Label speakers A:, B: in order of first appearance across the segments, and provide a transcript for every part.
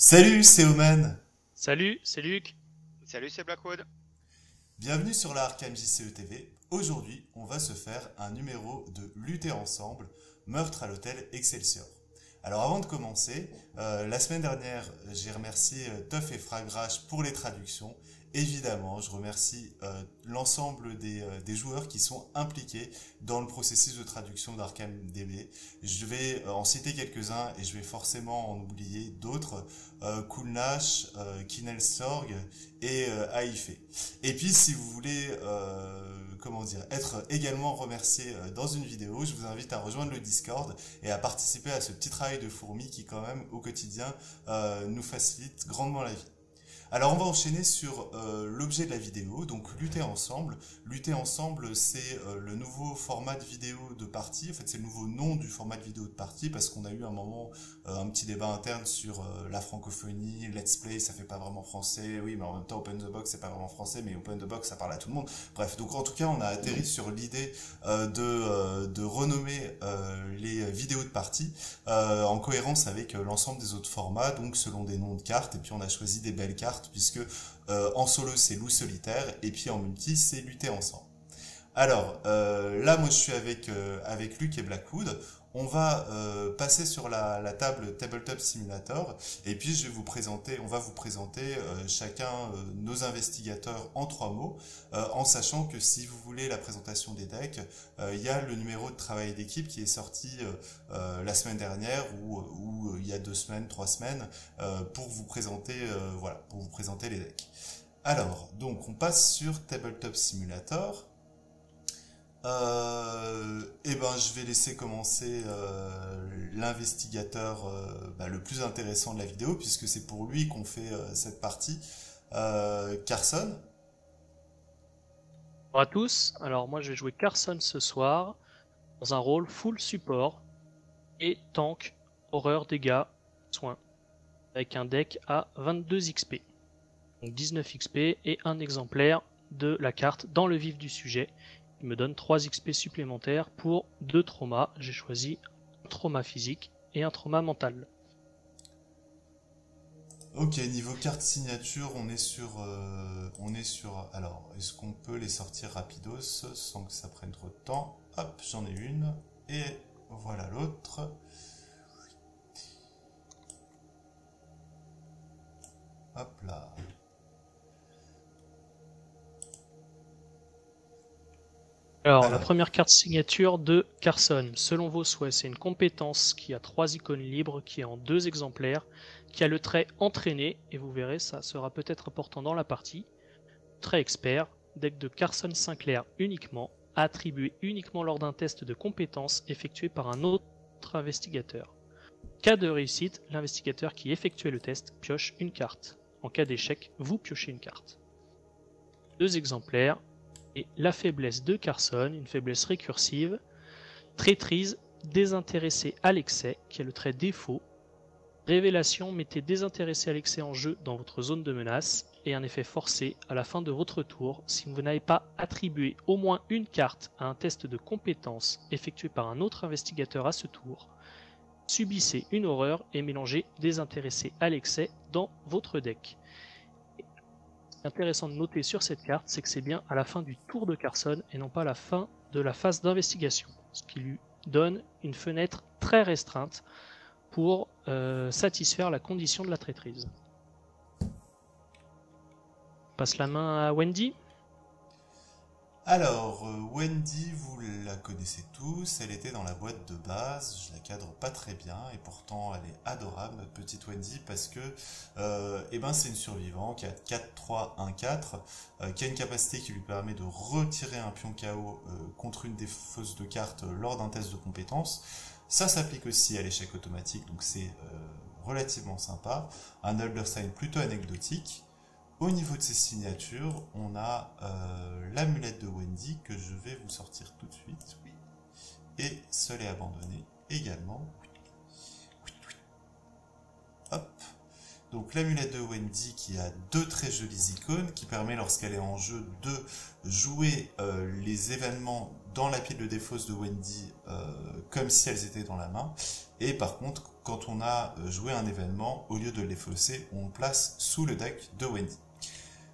A: Salut, c'est Omen.
B: Salut, c'est Luc.
C: Salut, c'est Blackwood.
A: Bienvenue sur la Arkham JCE TV. Aujourd'hui, on va se faire un numéro de Lutter ensemble, meurtre à l'hôtel Excelsior. Alors avant de commencer, la semaine dernière, j'ai remercié Tuff et Fragrash pour les traductions. Évidemment, je remercie l'ensemble des joueurs qui sont impliqués dans le processus de traduction d'Arkham DB. Je vais en citer quelques-uns et je vais forcément en oublier d'autres. Coolnash, Kinelsorg et Aifé. Et puis si vous voulez comment dire, être également remercié dans une vidéo, je vous invite à rejoindre le Discord et à participer à ce petit travail de fourmi qui quand même au quotidien nous facilite grandement la vie. Alors on va enchaîner sur l'objet de la vidéo, donc lutter ensemble. Lutter ensemble, c'est le nouveau format de vidéo de partie. En fait, c'est le nouveau nom du format de vidéo de partie parce qu'on a eu un moment, un petit débat interne sur la francophonie, let's play, ça fait pas vraiment français. Oui, mais en même temps, open the box, c'est pas vraiment français, mais open the box, ça parle à tout le monde. Bref, donc en tout cas, on a atterri sur l'idée de renommer les vidéos de partie en cohérence avec l'ensemble des autres formats, donc selon des noms de cartes. Et puis on a choisi des belles cartes puisque en solo c'est loup solitaire et puis en multi c'est lutter ensemble. Alors là moi je suis avec Luc et Blackwood. On va passer sur la table Tabletop Simulator et puis on va vous présenter chacun nos investigateurs en 3 mots, en sachant que si vous voulez la présentation des decks, il y a le numéro de travail d'équipe qui est sorti la semaine dernière ou il y a 2 semaines, 3 semaines, pour vous présenter voilà, pour vous présenter les decks. Alors donc on passe sur Tabletop Simulator. Et ben, je vais laisser commencer l'investigateur le plus intéressant de la vidéo, puisque c'est pour lui qu'on fait cette partie. Carson.
B: Bonjour à tous. Alors moi je vais jouer Carson ce soir dans un rôle full support et tank, horreur, dégâts, soins, avec un deck à 22 XP. Donc 19 XP et un exemplaire de la carte dans le vif du sujet. Il me donne 3 XP supplémentaires pour 2 traumas. J'ai choisi un trauma physique et un trauma mental.
A: Ok, niveau carte signature, on est sur. Alors, est-ce qu'on peut les sortir rapidos sans que ça prenne trop de temps? Hop, j'en ai une et voilà l'autre. Hop là.
B: Alors, la
A: Alors,
B: première carte signature de Carson, selon vos souhaits, c'est une compétence qui a 3 icônes libres, qui est en 2 exemplaires, qui a le trait entraîné, et vous verrez, ça sera peut-être important dans la partie. Trait expert, deck de Carson Sinclair uniquement, attribué uniquement lors d'un test de compétence effectué par un autre investigateur. Cas de réussite, l'investigateur qui effectuait le test pioche une carte. En cas d'échec, vous piochez une carte. 2 exemplaires. Et la faiblesse de Carson, une faiblesse récursive, traîtrise, désintéressé à l'excès, qui est le trait défaut. Révélation, mettez désintéressé à l'excès en jeu dans votre zone de menace, et un effet forcé à la fin de votre tour si vous n'avez pas attribué au moins une carte à un test de compétence effectué par un autre investigateur à ce tour. Subissez une horreur et mélangez désintéressé à l'excès dans votre deck. Intéressant de noter sur cette carte, c'est que c'est bien à la fin du tour de Carson et non pas à la fin de la phase d'investigation, ce qui lui donne une fenêtre très restreinte pour satisfaire la condition de la traîtrise. Je passe la main à Wendy.
A: Alors, Wendy, vous la connaissez tous, elle était dans la boîte de base, je la cadre pas très bien, et pourtant elle est adorable, notre petite Wendy, parce que c'est une survivante qui a 4-3-1-4, qui a une capacité qui lui permet de retirer un pion KO contre une des fausses de cartes lors d'un test de compétence. Ça s'applique aussi à l'échec automatique, donc c'est relativement sympa. Un Elder Sign plutôt anecdotique. Au niveau de ses signatures, on a l'amulette de Wendy que je vais vous sortir tout de suite. Oui. Et seul et abandonné également. Hop. Donc l'amulette de Wendy qui a 2 très jolies icônes qui permet lorsqu'elle est en jeu de jouer les événements dans la pile de défausse de Wendy comme si elles étaient dans la main. Et par contre, quand on a joué un événement, au lieu de les fausser, on le place sous le deck de Wendy.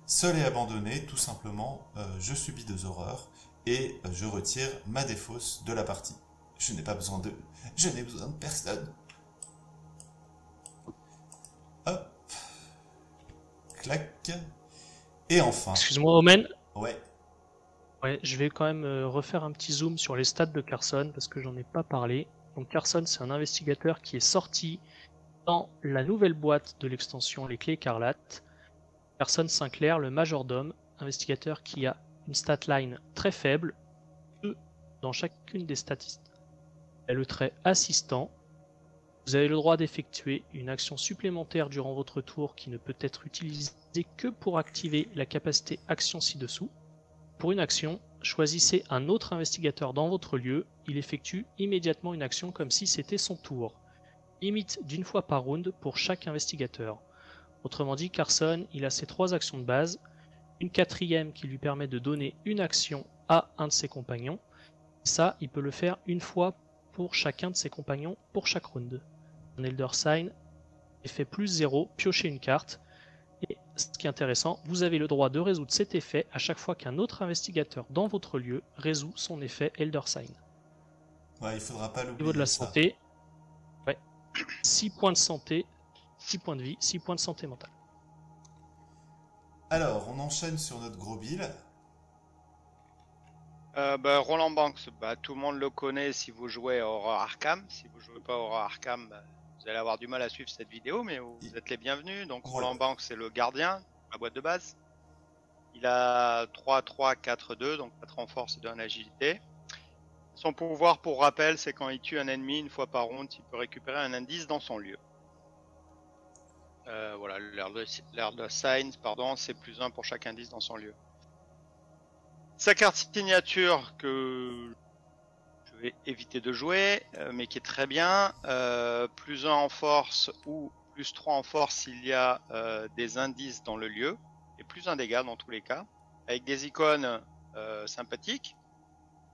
A: Seul et abandonné, tout simplement, je subis 2 horreurs et je retire ma défausse de la partie. Je n'ai besoin de personne. Hop. Clac. Et enfin.
B: Excuse-moi, Omen.
A: Ouais.
B: Ouais, je vais quand même refaire un petit zoom sur les stats de Carson parce que j'en ai pas parlé. Donc Carson, c'est un investigateur qui est sorti dans la nouvelle boîte de l'extension Les Clés Écarlates. Carson Sinclair, le majordome, investigateur qui a une stat line très faible, 2 dans chacune des statistiques. Il a le trait assistant. Vous avez le droit d'effectuer une action supplémentaire durant votre tour qui ne peut être utilisée que pour activer la capacité action ci-dessous. Pour une action, choisissez un autre investigateur dans votre lieu. Il effectue immédiatement une action comme si c'était son tour. Limite d'1 fois par round pour chaque investigateur. Autrement dit, Carson, il a ses 3 actions de base, une 4e qui lui permet de donner une action à un de ses compagnons. Ça, il peut le faire 1 fois pour chacun de ses compagnons pour chaque round. Un Elder Sign, effet plus 0, piochez une carte. Et ce qui est intéressant, vous avez le droit de résoudre cet effet à chaque fois qu'un autre investigateur dans votre lieu résout son effet Elder Sign.
A: Ouais, il faudra pas l'oublier.
B: Au niveau de la santé, ouais, 6 points de santé, 6 points de vie, 6 points de santé mentale.
A: Alors, on enchaîne sur notre gros bill.
C: Roland Banks, tout le monde le connaît si vous jouez à Horror Arkham. Si vous jouez pas à Horror Arkham, vous allez avoir du mal à suivre cette vidéo, mais vous êtes les bienvenus. Donc Roland Banks, c'est le gardien, la boîte de base. Il a 3-3, 4-2, donc 4 en force et 2 en agilité. Son pouvoir, pour rappel, c'est quand il tue un ennemi 1 fois par round, il peut récupérer un indice dans son lieu. Voilà, l'air de Signs, pardon, c'est plus 1 pour chaque indice dans son lieu. Sa carte signature que je vais éviter de jouer, mais qui est très bien, plus 1 en force ou plus 3 en force s'il y a des indices dans le lieu, et plus 1 dégât dans tous les cas, avec des icônes sympathiques,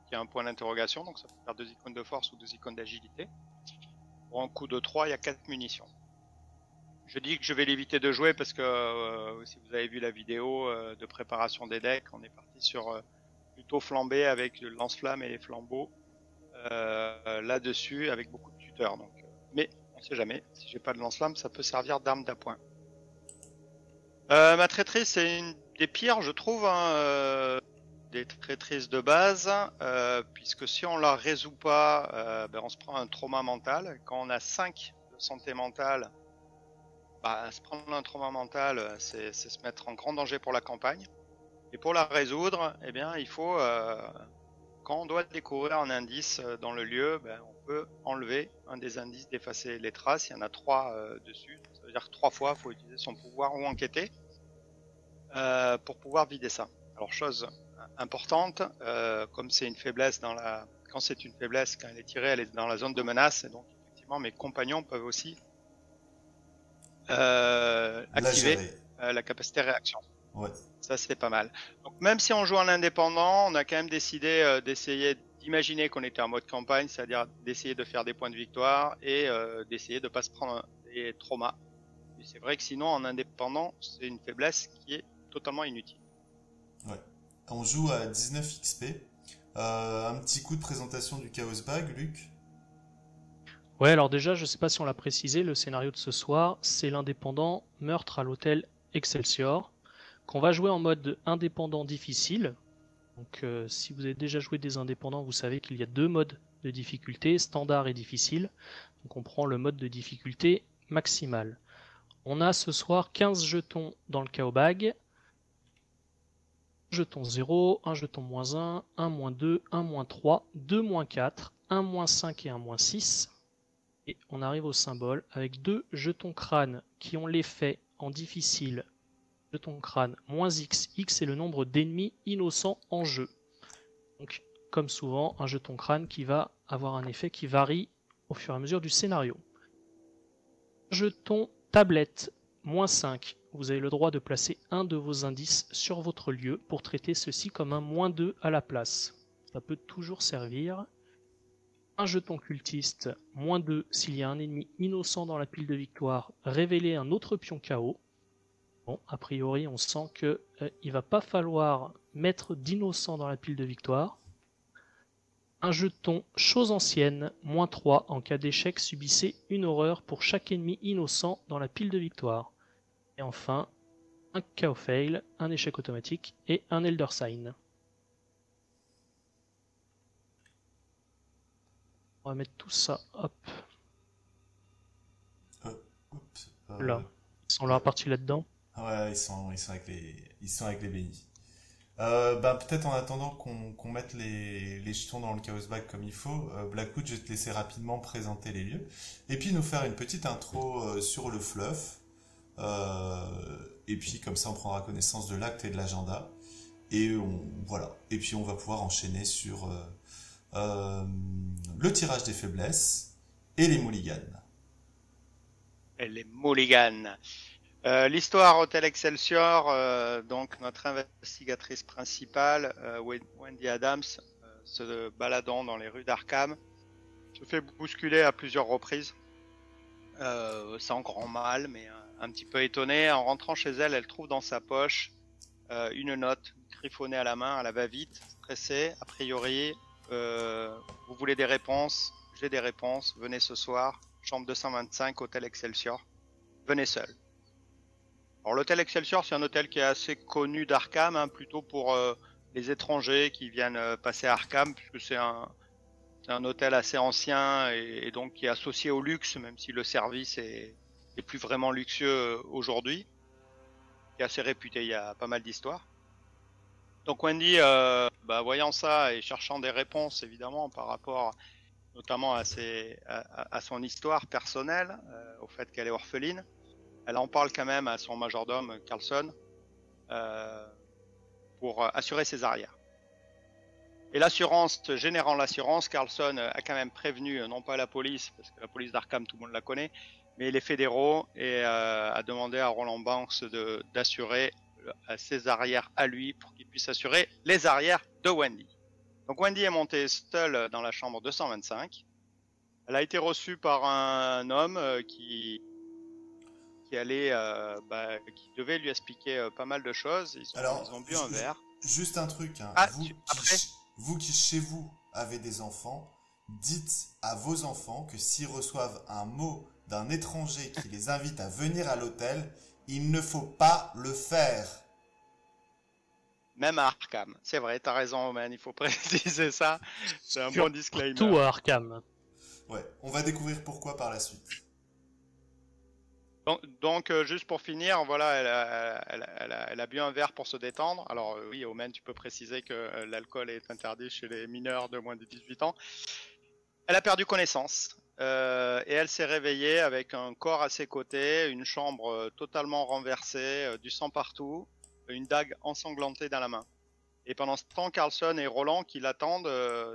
C: qui a un point d'interrogation, donc ça peut faire 2 icônes de force ou 2 icônes d'agilité. Pour un coup de 3, il y a 4 munitions. Je dis que je vais l'éviter de jouer parce que si vous avez vu la vidéo de préparation des decks, on est parti sur plutôt flambé avec le lance-flamme et les flambeaux là-dessus avec beaucoup de tuteurs. Donc, mais on sait jamais, si j'ai pas de lance-flamme, ça peut servir d'arme d'appoint. Ma traîtrise, c'est une des pires, je trouve, hein, des traîtrises de base, puisque si on la résout pas, on se prend un trauma mental. Quand on a 5 de santé mentale, se prendre un trauma mental, c'est se mettre en grand danger pour la campagne. Et pour la résoudre, eh bien, il faut, quand on doit découvrir un indice dans le lieu, on peut enlever un des indices, d'effacer les traces. Il y en a 3 dessus. Ça veut dire que 3 fois, il faut utiliser son pouvoir ou enquêter pour pouvoir vider ça. Alors, chose importante, comme c'est une faiblesse quand c'est une faiblesse, quand elle est tirée, elle est dans la zone de menace. Et donc, effectivement, mes compagnons peuvent aussi activer la capacité réaction.
A: Ouais.
C: Ça, c'est pas mal. Donc, même si on joue en indépendant, on a quand même décidé d'essayer d'imaginer qu'on était en mode campagne, c'est-à-dire d'essayer de faire des points de victoire et d'essayer de pas se prendre des traumas. Et c'est vrai que sinon, en indépendant, c'est une faiblesse qui est totalement inutile.
A: Ouais. On joue à 19 XP. Un petit coup de présentation du Chaos Bag, Luc.
B: Ouais, alors déjà, je sais pas si on l'a précisé, le scénario de ce soir, c'est l'indépendant Meurtre à l'hôtel Excelsior, qu'on va jouer en mode indépendant difficile. Donc si vous avez déjà joué des indépendants, vous savez qu'il y a 2 modes de difficulté, standard et difficile. Donc on prend le mode de difficulté maximale. On a ce soir 15 jetons dans le Chaos Bag. Un jeton 0, un jeton -1, un -2, un -3, 2 -4, un -5 et un -6. Et on arrive au symbole avec 2 jetons crâne qui ont l'effet en difficile. Jeton crâne -X, X est le nombre d'ennemis innocents en jeu. Donc, comme souvent, un jeton crâne qui va avoir un effet qui varie au fur et à mesure du scénario. Jeton tablette -5. Vous avez le droit de placer un de vos indices sur votre lieu pour traiter ceci comme un -2 à la place. Ça peut toujours servir. Un jeton cultiste, -2 s'il y a un ennemi innocent dans la pile de victoire. Révéler un autre pion KO. Bon, a priori, on sent que il va pas falloir mettre d'innocent dans la pile de victoire. Un jeton chose ancienne, -3 en cas d'échec, subissez une horreur pour chaque ennemi innocent dans la pile de victoire. Et enfin, un KO fail, un échec automatique et un Elder Sign. On va mettre tout ça, hop,
A: Oups,
B: là. Ils sont là partis là-dedans.
A: Ouais, ils sont avec les bénis. Peut-être en attendant qu'on mette les jetons dans le Chaos Bag comme il faut, Blackwood, je vais te laisser rapidement présenter les lieux et puis nous faire une petite intro sur le fluff. Et puis comme ça on prendra connaissance de l'acte et de l'agenda et voilà. Et puis on va pouvoir enchaîner sur le tirage des faiblesses et les mulligans.
C: Et les mulligans. L'histoire Hôtel Excelsior, donc notre investigatrice principale, Wendy Adams, se baladant dans les rues d'Arkham, se fait bousculer à plusieurs reprises, sans grand mal, mais un petit peu étonnée. En rentrant chez elle, elle trouve dans sa poche une note griffonnée à la main, à la va-vite, stressée. A priori, vous voulez des réponses? J'ai des réponses. Venez ce soir, chambre 225, Hôtel Excelsior. Venez seul. Alors l'hôtel Excelsior, c'est un hôtel qui est assez connu d'Arkham, hein, plutôt pour les étrangers qui viennent passer à Arkham, puisque c'est un hôtel assez ancien et donc qui est associé au luxe, même si le service est plus vraiment luxueux aujourd'hui, qui est assez réputé, il y a pas mal d'histoires. Donc Wendy, voyant ça et cherchant des réponses évidemment par rapport notamment à son histoire personnelle, au fait qu'elle est orpheline, elle en parle quand même à son majordome Carlson pour assurer ses arrières. Et l'assurance, générant l'assurance, Carlson a quand même prévenu, non pas la police, parce que la police d'Arkham, tout le monde la connaît, mais les fédéraux, et a demandé à Roland Banks d'assurer ses arrières à lui pour qu'il puisse assurer les arrières de Wendy. Donc Wendy est montée seule dans la chambre 225. Elle a été reçue par un homme qui devait lui expliquer pas mal de choses. Ils ont bu un verre.
A: Juste un truc, hein. Vous qui chez vous avez des enfants, dites à vos enfants que s'ils reçoivent un mot d'un étranger qui les invite à venir à l'hôtel, il ne faut pas le faire.
C: Même à Arkham, c'est vrai, t'as raison, Omen, il faut préciser ça. C'est un bon disclaimer.
B: Tout à Arkham.
A: Ouais, on va découvrir pourquoi par la suite.
C: Donc juste pour finir, voilà, elle a bu un verre pour se détendre. Alors oui, Omen, tu peux préciser que l'alcool est interdit chez les mineurs de moins de 18 ans. Elle a perdu connaissance et elle s'est réveillée avec un corps à ses côtés, une chambre totalement renversée, du sang partout, une dague ensanglantée dans la main. Et pendant ce temps, Carlson et Roland qui l'attendent,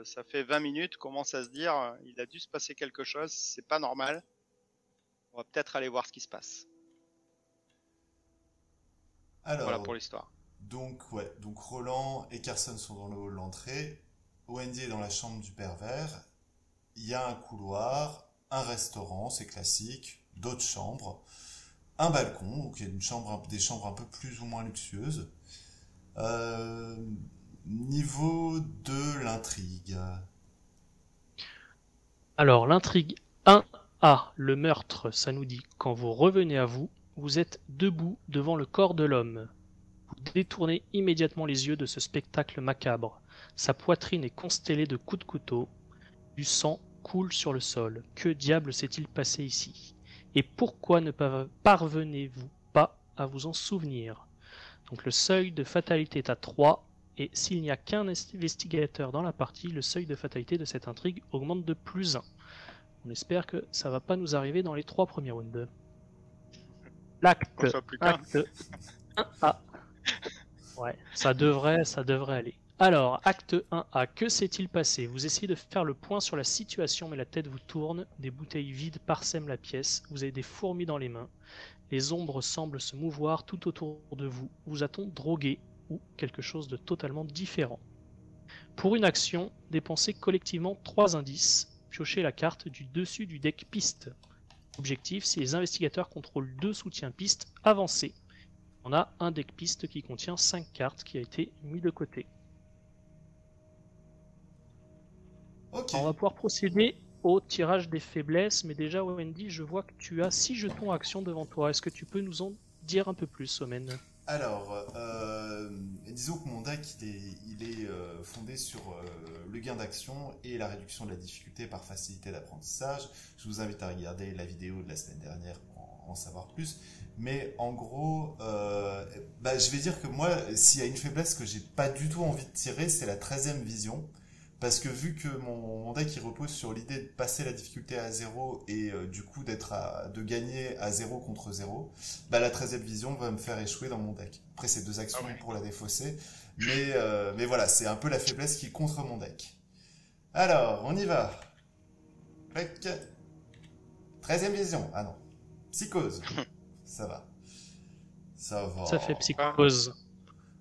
C: ça fait 20 minutes, commencent à se dire, il a dû se passer quelque chose, c'est pas normal. On va peut-être aller voir ce qui se passe.
A: Alors,
C: voilà pour l'histoire.
A: Donc Roland et Carson sont dans le hall d'entrée. Wendy est dans la chambre du pervers. Il y a un couloir, un restaurant, c'est classique, d'autres chambres, un balcon, donc il y a des chambres un peu plus ou moins luxueuses. Niveau de l'intrigue.
B: Alors l'intrigue 1A, le meurtre, ça nous dit quand vous revenez à vous, vous êtes debout devant le corps de l'homme. Vous détournez immédiatement les yeux de ce spectacle macabre. Sa poitrine est constellée de coups de couteau. Du sang coule sur le sol. Que diable s'est-il passé ici? Et pourquoi ne parvenez-vous pas à vous en souvenir? Donc le seuil de fatalité est à 3, et s'il n'y a qu'un investigateur dans la partie, le seuil de fatalité de cette intrigue augmente de +1. On espère que ça va pas nous arriver dans les 3 premiers rounds. L'acte 1A. Ouais, ça devrait aller. Alors, acte 1A, que s'est-il passé? Vous essayez de faire le point sur la situation, mais la tête vous tourne, des bouteilles vides parsèment la pièce, vous avez des fourmis dans les mains, les ombres semblent se mouvoir tout autour de vous. Vous a-t-on drogué ou quelque chose de totalement différent? Pour une action, dépensez collectivement 3 indices. Piochez la carte du dessus du deck piste. Objectif, si les investigateurs contrôlent 2 soutiens piste avancés. On a un deck piste qui contient 5 cartes qui a été mis de côté.
A: Ok.
B: On va pouvoir procéder au tirage des faiblesses, mais déjà Wendy, je vois que tu as 6 jetons action devant toi. Est-ce que tu peux nous en dire un peu plus, Omen?
A: Alors, disons que mon deck il est fondé sur le gain d'action et la réduction de la difficulté par facilité d'apprentissage. Je vous invite à regarder la vidéo de la semaine dernière pour en savoir plus. Mais en gros, je vais dire que moi, s'il y a une faiblesse que j'ai pas du tout envie de tirer, c'est la 13e vision. Parce que vu que mon deck il repose sur l'idée de passer la difficulté à 0 et du coup de gagner à 0 contre 0, la 13e vision va me faire échouer dans mon deck. Après c'est 2 actions pour la défausser, mais voilà, c'est un peu la faiblesse qui est contre mon deck. Alors, on y va. Clic. 13e vision, ah non. Psychose, ça va. Ça va.
B: Ça fait psychose.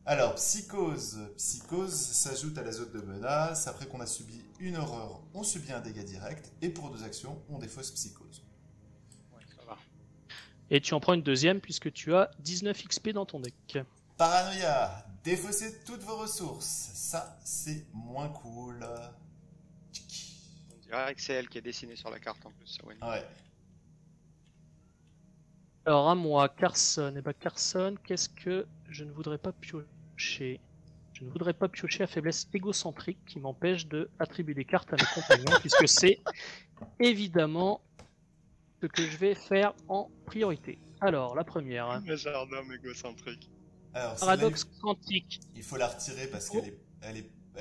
A: Alors, psychose s'ajoute à la zone de menace. Après qu'on a subi une horreur, on subit un dégât direct. Et pour 2 actions, on défausse psychose.
C: Ouais, ça va.
B: Et tu en prends une deuxième puisque tu as 19 XP dans ton deck.
A: Paranoïa, défaussez toutes vos ressources. Ça, c'est moins cool.
C: On dirait que c'est elle qui est dessinée sur la carte en plus. Ça, ouais.
A: Ouais.
B: Alors à moi, Carson. Et Carson, qu'est-ce que je ne voudrais pas piocher? Je ne voudrais pas piocher à faiblesse égocentrique qui m'empêche de attribuer des cartes à mes compagnons puisque c'est évidemment ce que je vais faire en priorité. Alors, la première.
C: Le jardin égocentrique.
A: Alors,
B: Paradoxe quantique.
A: il faut la retirer parce qu'elle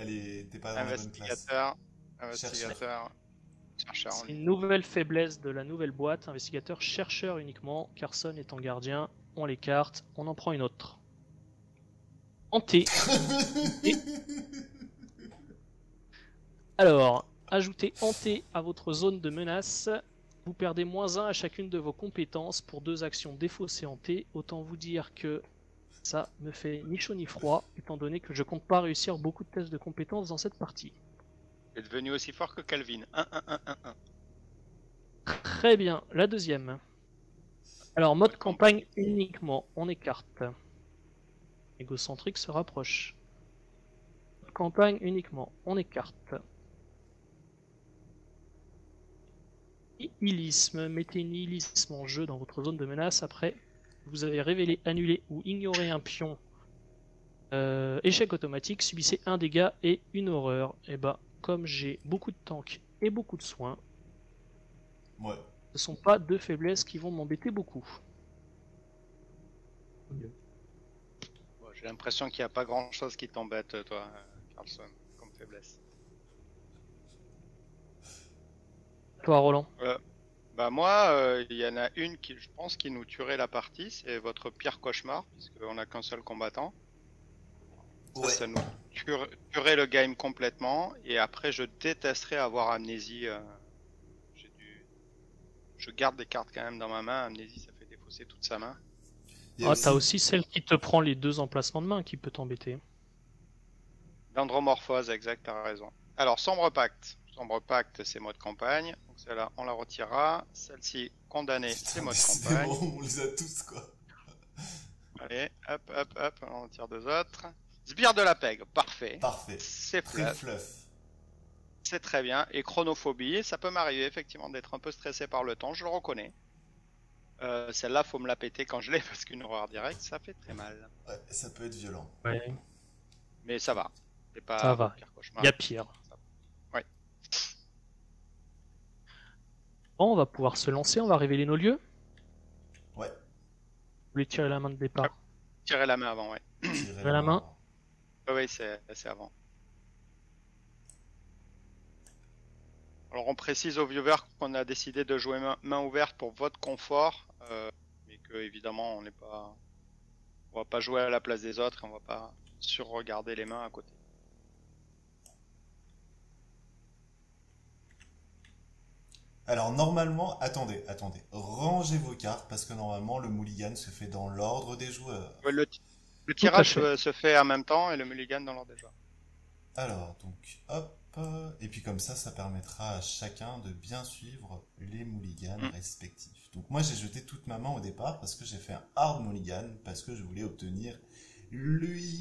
A: était pas dans la bonne classe.
C: Investigateur. Chercheur.
B: C'est une nouvelle faiblesse de la nouvelle boîte. Investigateur chercheur uniquement. Carson étant gardien. On l'écarte. On en prend une autre. Hanté. Alors, ajoutez hanté à votre zone de menace. Vous perdez -1 à chacune de vos compétences pour 2 actions défaussées hanté. Autant vous dire que ça me fait ni chaud ni froid, étant donné que je compte pas réussir beaucoup de tests de compétences dans cette partie.
C: Il est devenu aussi fort que Calvin. 1-1-1-1-1.
B: Très bien, la deuxième. Alors, mode campagne uniquement, on écarte. Égocentrique se rapproche. Mode campagne uniquement, on écarte. Nihilisme, mettez nihilisme en jeu dans votre zone de menace. Après, vous avez révélé, annulé ou ignoré un pion. Échec automatique, subissez un dégât et une horreur. Et comme j'ai beaucoup de tanks et beaucoup de soins,
A: Ouais.
B: ce sont pas 2 faiblesses qui vont m'embêter beaucoup.
C: Bon, j'ai l'impression qu'il n'y a pas grand chose qui t'embête, toi, Carlson, comme faiblesse.
B: Toi, Roland.
C: Moi, il y en a une qui, je pense, qui nous tuerait la partie, c'est votre pire cauchemar, puisqu'on n'a qu'un seul combattant.
A: Ouais.
C: Ça nous tuerait le game complètement, et après, je détesterais avoir amnésie. Je garde des cartes quand même dans ma main, amnésie, ça fait défausser toute sa main.
B: T'as aussi celle qui te prend les 2 emplacements de main qui peut t'embêter.
C: L'andromorphose, exact, t'as raison. Alors, sombre pacte. Sombre pacte, c'est mode campagne. Donc celle-là, on la retirera. Celle-ci, condamnée, c'est mode campagne.
A: On les a tous, quoi.
C: Allez, hop, on en tire 2 autres. Sbire de la pègre, parfait.
A: Parfait.
C: C'est
A: Très
C: fluff.
A: fluff.
C: C'est très bien. Et chronophobie, ça peut m'arriver effectivement d'être un peu stressé par le temps, je le reconnais. Celle-là, faut me la péter quand je l'ai parce qu'une horreur directe, ça fait très mal.
A: Ouais, ça peut être violent.
B: Ouais,
C: Mais ça va. C'est pas
B: ça va.
C: le pire cauchemar.
B: Il y a pire.
C: Ouais.
B: Bon, on va pouvoir se lancer, on va révéler nos lieux.
A: Ouais.
B: Vous voulez tirer la main de départ?
C: Tirer la main avant, ouais.
A: Tirer
B: la main.
C: Oui, c'est avant. Alors on précise aux viewers qu'on a décidé de jouer main ouverte pour votre confort, mais que évidemment on va pas jouer à la place des autres et on va pas surregarder les mains à côté.
A: Alors normalement, attendez, rangez vos cartes parce que normalement le mulligan se fait dans l'ordre des joueurs.
C: Le tirage se fait en même temps et le mulligan dans l'ordre des joueurs.
A: Alors, donc, hop. Et puis comme ça permettra à chacun de bien suivre les mulligans respectifs. Donc moi, j'ai jeté toute ma main au départ parce que j'ai fait un hard mulligan, parce que je voulais obtenir lui.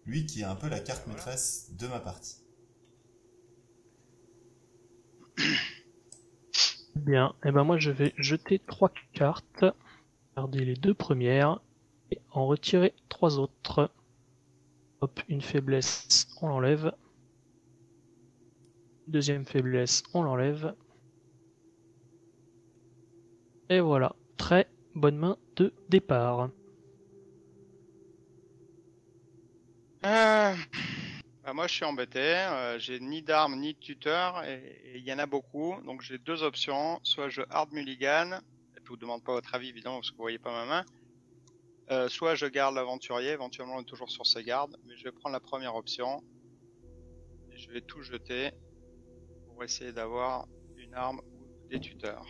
A: Lui qui est un peu la carte maîtresse de ma partie.
B: Bien, et ben moi je vais jeter 3 cartes, garder les 2 premières et en retirer 3 autres. Hop, une faiblesse, on l'enlève. Deuxième faiblesse, on l'enlève. Et voilà, très bonne main de départ.
C: Moi, je suis embêté. J'ai ni d'armes ni de tuteur et il y en a beaucoup. Donc, j'ai 2 options. Soit je hard mulligan. Je vous demande pas votre avis, évidemment, parce que vous voyez pas ma main. Soit je garde l'aventurier. Éventuellement, on est toujours sur ses gardes. Mais je vais prendre la première option. Et je vais tout jeter pour essayer d'avoir une arme ou des tuteurs.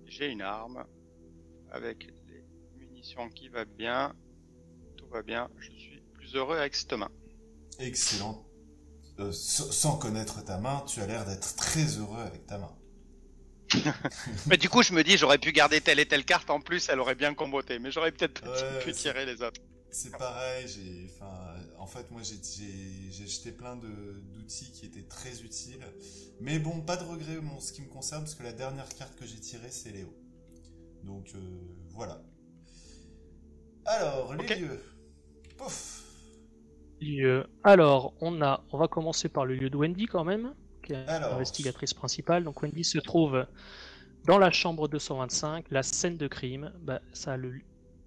C: J'ai une arme avec les munitions qui va bien. Tout va bien. Je suis plus heureux avec cette main.
A: Excellent. Sans connaître ta main, tu as l'air d'être très heureux avec ta main.
C: Mais du coup, je me dis, j'aurais pu garder telle et telle carte en plus, elle aurait bien comboté. Mais j'aurais peut-être pu tirer les autres.
A: C'est pareil. En fait, moi, j'ai jeté plein d'outils qui étaient très utiles. Mais bon, pas de regret en ce qui me concerne, parce que la dernière carte que j'ai tirée, c'est Léo. Donc, voilà. Alors, les lieux. Pouf.
B: Alors, on va commencer par le lieu de Wendy quand même, qui est l'investigatrice principale. Donc Wendy se trouve dans la chambre 225, la scène de crime. Ça a le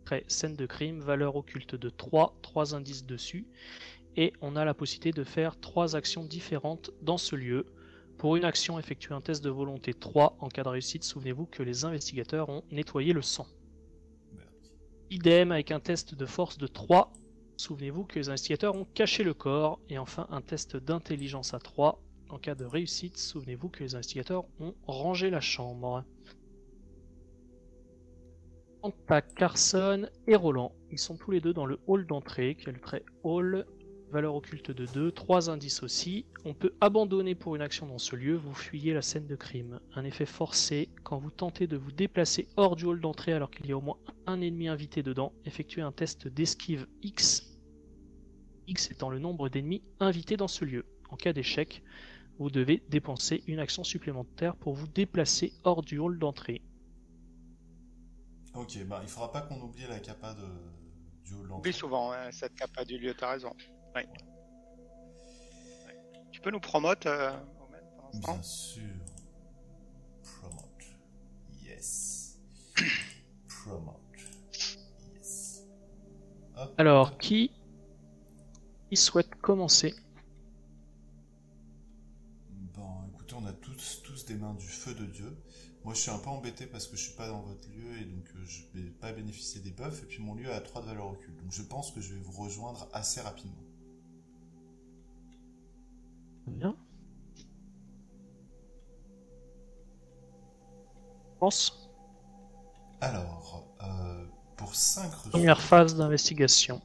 B: trait scène de crime, valeur occulte de 3 indices dessus. Et on a la possibilité de faire 3 actions différentes dans ce lieu. Pour une action, effectuer un test de volonté 3. En cas de réussite, souvenez-vous que les investigateurs ont nettoyé le sang. Idem avec un test de force de 3. Souvenez-vous que les investigateurs ont caché le corps. Et enfin, un test d'intelligence à 3. En cas de réussite, souvenez-vous que les investigateurs ont rangé la chambre. Quant à Carson et Roland, ils sont tous les deux dans le hall d'entrée, qui est le trait hall, valeur occulte de 2, 3 indices aussi. On peut abandonner pour une action dans ce lieu, vous fuyez la scène de crime. Un effet forcé, quand vous tentez de vous déplacer hors du hall d'entrée alors qu'il y a au moins un ennemi invité dedans, effectuez un test d'esquive X. X étant le nombre d'ennemis invités dans ce lieu. En cas d'échec, vous devez dépenser une action supplémentaire pour vous déplacer hors du hall d'entrée.
A: Ok, il faudra pas qu'on oublie la capa du hall d'entrée.
C: Oublie souvent cette capa du lieu, t'as raison. Oui. Tu peux nous promote, Omen, pour l'instant ?
A: Bien sûr. Promote. Yes. Promote. Yes. Hop.
B: Alors, qui souhaite commencer ?
A: Bon, écoutez, on a tous des mains du feu de Dieu. Moi, je suis un peu embêté parce que je suis pas dans votre lieu et donc je vais pas bénéficier des buffs. Et puis mon lieu a 3 de valeur occulte. Donc je pense que je vais vous rejoindre assez rapidement.
B: Bien. Pense.
A: Alors, pour 5 ressources...
B: Première phase d'investigation.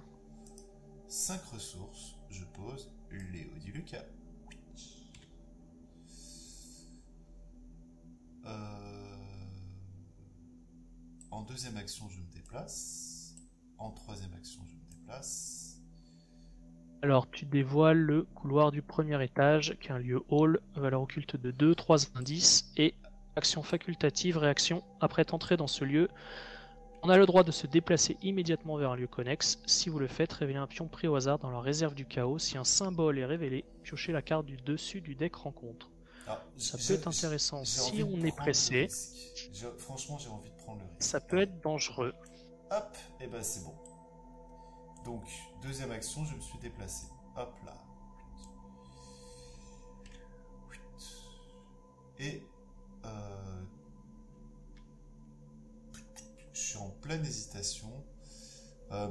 A: 5 ressources, je pose Léo Di Luca. En deuxième action, je me déplace. En troisième action, je me déplace.
B: Alors, tu dévoiles le couloir du premier étage, qui est un lieu hall, valeur occulte de 2, 3 indices, et action facultative, réaction. Après être entré dans ce lieu, on a le droit de se déplacer immédiatement vers un lieu connexe. Si vous le faites, révélez un pion pris au hasard dans la réserve du chaos. Si un symbole est révélé, piochez la carte du dessus du deck rencontre. Ça peut être intéressant si on est pressé.
A: Franchement, j'ai envie de prendre le risque.
B: Ça peut être dangereux.
A: Hop, et ben c'est bon. Donc, deuxième action, je me suis déplacé. Hop là. Et je suis en pleine hésitation,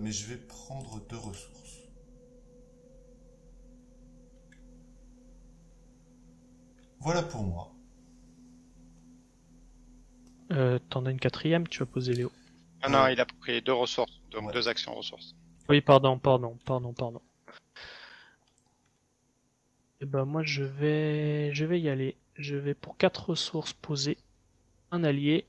A: mais je vais prendre 2 ressources. Voilà pour moi.
B: T'en as une quatrième, tu vas poser Léo.
C: Ah non, il a pris 2 ressources, donc 2 actions ressources.
B: Oui, pardon. Et ben moi je vais y aller. Je vais pour 4 ressources poser un allié,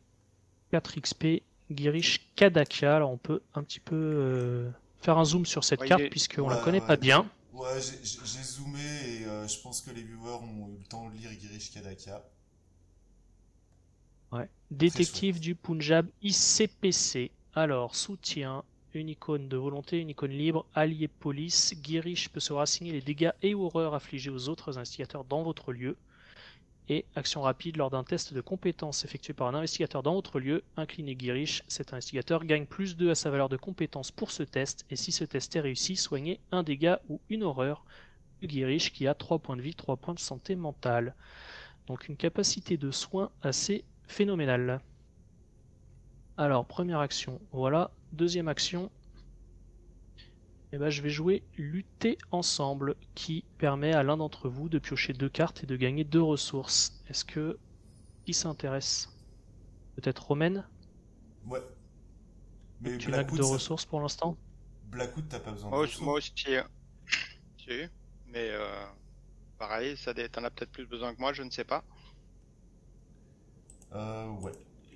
B: 4 XP, Girish Kadakia. Alors on peut un petit peu faire un zoom sur cette
C: Ouais,
B: carte puisqu'on la connaît pas
A: Ouais.
B: bien.
A: Ouais, j'ai zoomé et je pense que les viewers ont eu le temps de lire Girish Kadaka.
B: Ouais.
A: Très
B: Détective
A: chouette.
B: du Punjab ICPC. Alors, soutien, une icône de volonté, une icône libre, allié police. Girish peut se rassigner les dégâts et horreurs affligés aux autres instigateurs dans votre lieu. Et action rapide lors d'un test de compétence effectué par un investigateur dans votre lieu. Incliné Girish, cet investigateur gagne plus 2 à sa valeur de compétence pour ce test. Et si ce test est réussi, soignez un dégât ou une horreur de Girish qui a 3 points de vie, 3 points de santé mentale. Donc une capacité de soin assez phénoménale. Alors, première action, voilà. Deuxième action, eh ben, je vais jouer Lutter ensemble, qui permet à l'un d'entre vous de piocher 2 cartes et de gagner 2 ressources. Est-ce que qui s'intéresse? Peut-être Romaine?
A: Ouais. Mais
B: Tu n'as que 2 ressources pour l'instant?
A: Blackwood, t'as pas besoin de
C: Moi
A: ressources.
C: aussi, si, mais pareil, t'en as peut-être plus besoin que moi, je ne sais pas.
A: Ouais.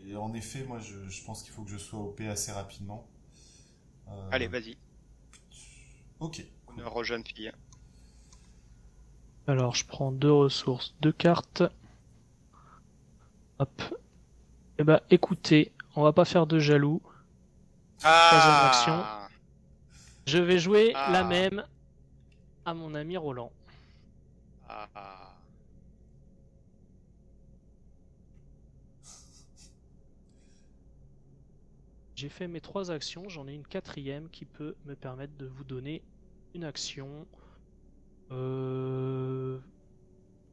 A: Et en effet, moi, je pense qu'il faut que je sois OP assez rapidement.
C: Allez,
A: Euh,
C: vas-y,
A: ok, cool.
C: honneur aux jeunes filles.
B: Alors, je prends 2 ressources, 2 cartes. Hop. Eh ben, écoutez, on va pas faire de jaloux. Troisième action,
C: Ah,
B: je vais jouer la
C: ah,
B: même à mon ami Roland.
C: ah.
B: J'ai fait mes 3 actions, j'en ai une quatrième qui peut me permettre de vous donner une action. On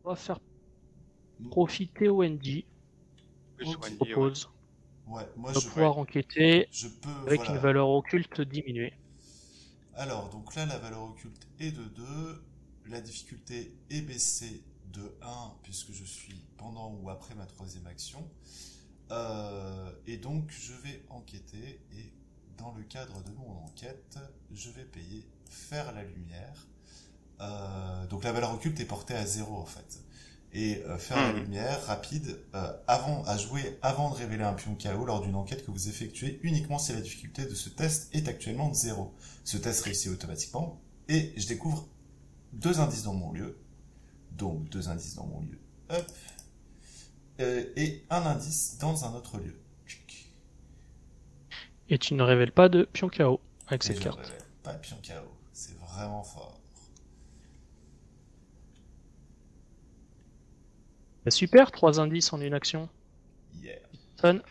B: va faire profiter Wendy,
C: Plus
A: Ok.
B: je
C: Wendy, ouais.
B: propose,
A: Ouais, moi,
B: de
C: Ouais.
B: pouvoir enquêter
A: je peux,
B: avec une
A: voilà.
B: valeur occulte diminuée.
A: Alors, donc là, la valeur occulte est de 2. La difficulté est baissée de 1 puisque je suis pendant ou après ma troisième action. Et donc, je vais enquêter et dans le cadre de mon enquête, je vais payer faire la lumière. Donc la valeur occulte est portée à 0 en fait. Et faire la
C: Mhm.
A: lumière rapide avant à jouer avant de révéler un pion KO lors d'une enquête que vous effectuez uniquement si la difficulté de ce test est actuellement de 0. Ce test réussit automatiquement et je découvre 2 indices dans mon lieu. Donc 2 indices dans mon lieu. Hop. Et un indice dans un autre lieu.
B: Et tu ne révèles pas de pion KO avec
A: Et
B: cette
A: je ne
B: carte.
A: révèle pas pion KO. C'est vraiment fort.
B: Bah, super, 3 indices en une action.
A: Yeah.
B: Sonne.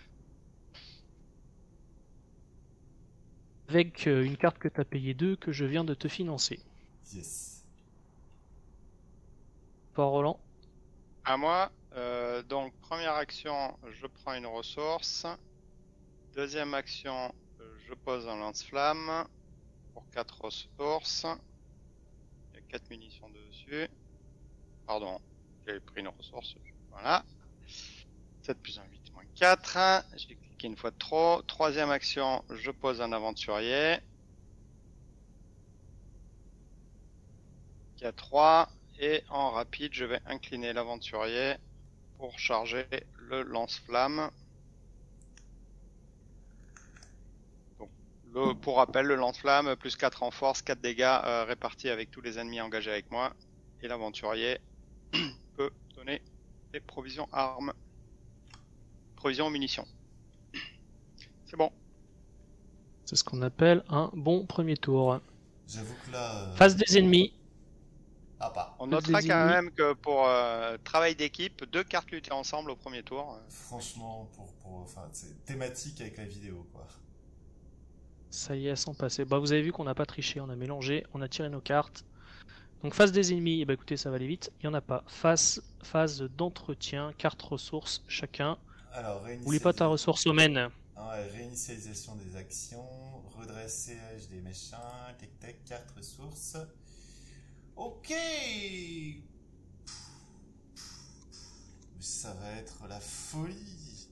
B: Avec une carte que tu as payé 2 que je viens de te financer.
A: Yes.
B: Fort Roland.
C: À moi, donc première action, je prends une ressource. Deuxième action, je pose un lance-flamme pour 4 ressources. Il y a 4 munitions dessus. Pardon, j'avais pris une ressource. Voilà. 7 plus 1, 8 moins 4. J'ai cliqué une fois de trop. Troisième action, je pose un aventurier. Qui a 3. Et en rapide, je vais incliner l'aventurier pour charger le lance-flamme. Pour rappel, le lance-flamme, plus 4 en force, 4 dégâts répartis avec tous les ennemis engagés avec moi. Et l'aventurier peut donner des provisions armes. Provisions munitions. C'est bon.
B: C'est ce qu'on appelle un bon premier tour.
A: J'avoue que là.
B: Face des ennemis.
A: Ah bah.
C: On
B: Face
C: notera
B: des
C: quand
B: ennemis.
C: même que pour travail d'équipe, 2 cartes luttées ensemble au premier tour.
A: Franchement, enfin, c'est thématique avec la vidéo, quoi.
B: Ça y est, elles sont passées. Bah, vous avez vu qu'on n'a pas triché, on a mélangé, on a tiré nos cartes. Donc face des ennemis, bah écoutez, ça va aller vite. Il n'y en a pas. Phase d'entretien, carte ressources, chacun.
A: Alors,
B: Oublie pas ta ressource humaine.
A: ouais, réinitialisation des actions, redressage des machins, tac, carte ressources. Ok. Ça va être la folie.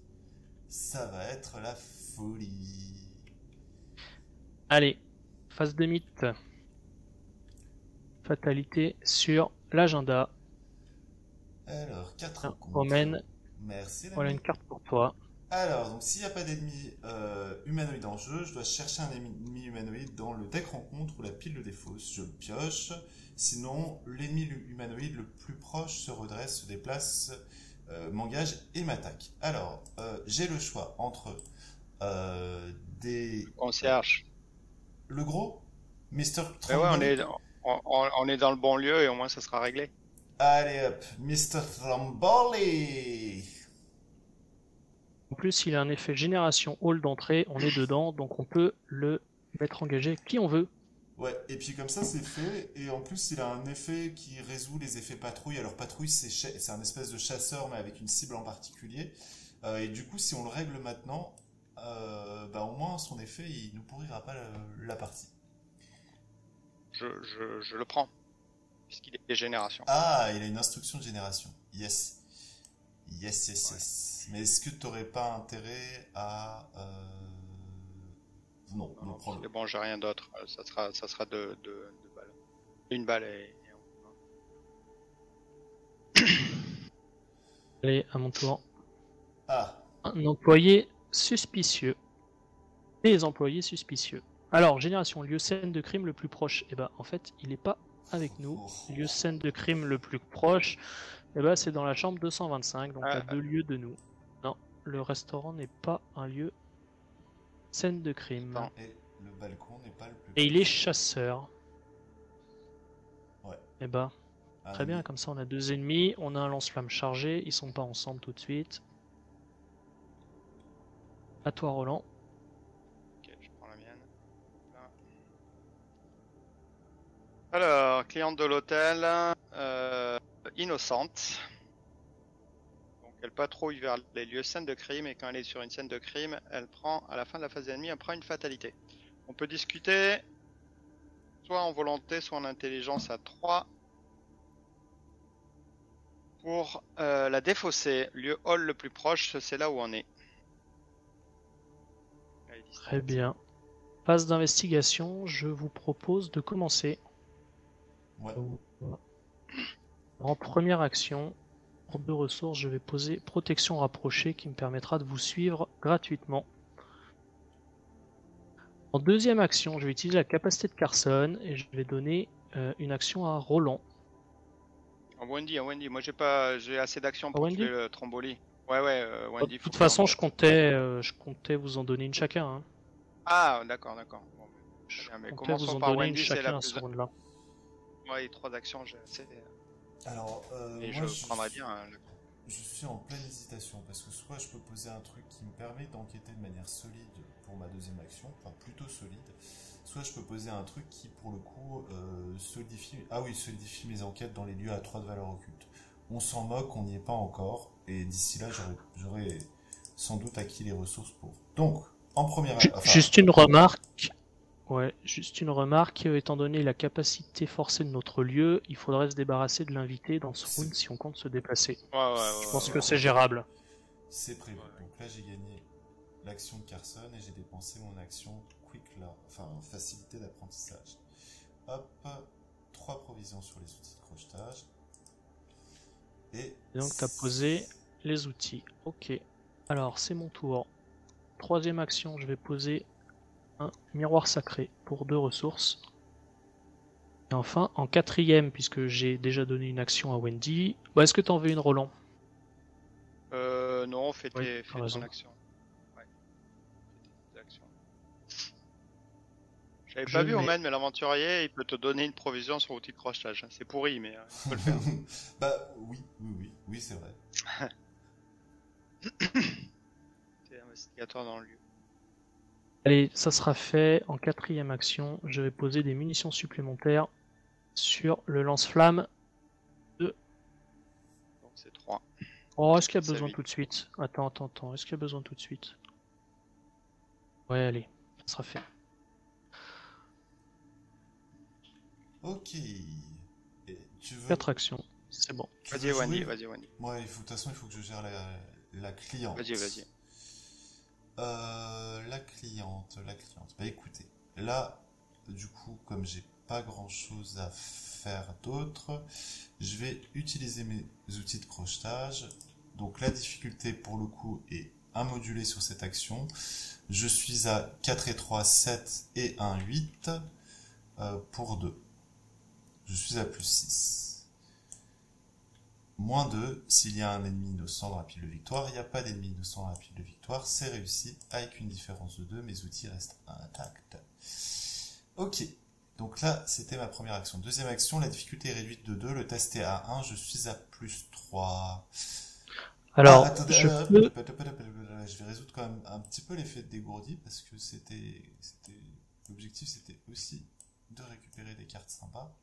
A: Ça va être la folie.
B: Allez, phase de mythe. Fatalité sur l'agenda.
A: Alors, 4
B: Tiens,
A: rencontres.
B: Romaine,
A: Merci,
B: voilà
A: l'ami.
B: une carte pour toi.
A: Alors, donc s'il n'y a pas d'ennemi humanoïde en jeu, je dois chercher un ennemi humanoïde dans le deck rencontre ou la pile de défausse. Je le pioche. Sinon, l'ennemi humanoïde le plus proche se redresse, se déplace, m'engage et m'attaque. Alors, j'ai le choix entre des...
C: Concierge.
A: Le gros Mr.
C: Mais ouais,
A: Tromboli.
C: on est dans le bon lieu et au moins ça sera réglé.
A: Allez hop, Mr. Tromboli.
B: En plus, il a un effet génération hall d'entrée, on est dedans, donc on peut le mettre engagé qui on veut.
A: Ouais, et puis comme ça c'est fait, et en plus il a un effet qui résout les effets patrouille. Alors patrouille c'est un espèce de chasseur mais avec une cible en particulier. Et du coup si on le règle maintenant, bah au moins son effet il nous pourrira pas la partie.
C: Je le prends. Puisqu'il est génération.
A: Ah, il a une instruction de génération. Yes. Yes. Mais est-ce que t'aurais pas intérêt à... Non,
C: Non,
A: prends-le.
C: c'est bon, j'ai rien d'autre. Ça sera deux balles. Une balle et...
B: Allez, à mon tour.
A: Ah,
B: Un employé suspicieux. Les employés suspicieux. Alors, génération, lieu scène de crime le plus proche. Et bah, en fait, il n'est pas avec nous. Lieu scène de crime le plus proche, et bah, c'est dans la chambre 225, donc à 2 lieux de nous. Non, le restaurant n'est pas un lieu scène de crime.
C: Non.
A: et le balcon n'est pas le plus...
B: Et il est chasseur.
A: Ouais.
B: Et bah,
A: Ah,
B: très bien,
A: mais-
B: comme ça on a 2 ennemis, on a un lance-flamme chargé, ils sont pas ensemble tout de suite. À toi Roland.
C: Ok, je prends la mienne. Là. Alors, cliente de l'hôtel, innocente. Donc elle patrouille vers les lieux scènes de crime et quand elle est sur une scène de crime, elle prend, à la fin de la phase ennemie, elle prend une fatalité. On peut discuter soit en volonté, soit en intelligence à 3 pour la défausser. Lieu hall le plus proche, c'est là où on est. Elle est distante.
B: Très bien. Phase d'investigation, je vous propose de commencer.
A: Ouais.
B: En première action, pour 2 ressources, je vais poser protection rapprochée qui me permettra de vous suivre gratuitement. En deuxième action, je vais utiliser la capacité de Carson et je vais donner une action à Roland.
C: Wendy, moi j'ai assez d'actions pour
B: Wendy
C: tuer le Tromboli. Ouais, Wendy.
B: De toute façon, je comptais vous en donner une chacun. Hein.
C: Ah, d'accord. Bon,
B: Je
C: très bien, mais
B: comptais vous
C: commençons
B: en
C: par
B: donner une
C: Wendy, c'est
B: chacun
C: la
B: à
C: plus.
B: ce round-là.
C: Ouais, les 3 actions, j'ai assez.
A: Alors,
C: Et
A: moi,
C: je prendrais bien.
A: je suis en pleine hésitation parce que soit je peux poser un truc qui me permet d'enquêter de manière solide pour ma deuxième action, enfin plutôt solide, soit je peux poser un truc qui pour le coup solidifie mes enquêtes dans les lieux à 3 de valeur occulte. On s'en moque, on n'y est pas encore, et d'ici là j'aurai sans doute acquis les ressources pour. Donc, en première...
B: Juste une remarque. Ouais, juste une remarque, étant donné la capacité forcée de notre lieu, il faudrait se débarrasser de l'invité dans ce round si on compte se déplacer.
C: Ouais.
B: Je pense que c'est gérable.
A: C'est prévu. Donc là j'ai gagné l'action de Carson et j'ai dépensé mon action Quick là, enfin facilité d'apprentissage. Hop, 3 provisions sur les outils de crochetage. Et
B: donc tu as posé les outils. Ok. Alors c'est mon tour. Troisième action, je vais poser un miroir sacré pour 2 ressources. Et enfin, en quatrième, puisque j'ai déjà donné une action à Wendy, est-ce que tu en veux une, Roland?
C: Non, fais
B: Oui,
C: tes
B: t'as raison.
C: ton action. Ouais. Fais tes actions. J'avais
B: Je
C: pas vu
B: mets-
C: Omen, mais l'aventurier, il peut te donner une provision sur outil de crochetage. C'est pourri, mais il peut le faire.
A: bah oui, c'est vrai.
C: T'es investigateur dans le lieu.
B: Allez, ça sera fait. En quatrième action, je vais poser des munitions supplémentaires sur le lance-flamme.
C: Donc c'est 3.
B: Oh, est-ce qu'il y a
C: Ça
B: besoin
C: vite.
B: tout de suite? Attends. Est-ce qu'il y a besoin tout de suite? Ouais, allez, ça sera fait.
A: Ok. Et tu veux...
B: 4 actions, c'est bon.
A: tu
C: Vas-y,
A: veux
C: Wendy,
A: jouer
C: vas-y, Wendy.
A: Ouais, de toute façon, il faut que je gère la cliente.
C: Vas-y.
A: La cliente. Bah écoutez, là, du coup, comme j'ai pas grand chose à faire d'autre, je vais utiliser mes outils de crochetage. Donc la difficulté pour le coup est immodulée sur cette action. Je suis à 4 et 3, 7 et 1, 8 pour 2. Je suis à plus 6. Moins 2, s'il y a un ennemi innocent dans la pile de victoire, il n'y a pas d'ennemi innocent dans la pile de victoire, c'est réussi avec une différence de 2, mes outils restent intacts. Ok, donc là c'était ma première action. Deuxième action, la difficulté est réduite de 2, le test est à 1, je suis à plus 3.
B: Alors,
A: Attendez,
B: je
A: vais résoudre quand même un petit peu l'effet de dégourdi, parce que l'objectif c'était aussi de récupérer des cartes sympas.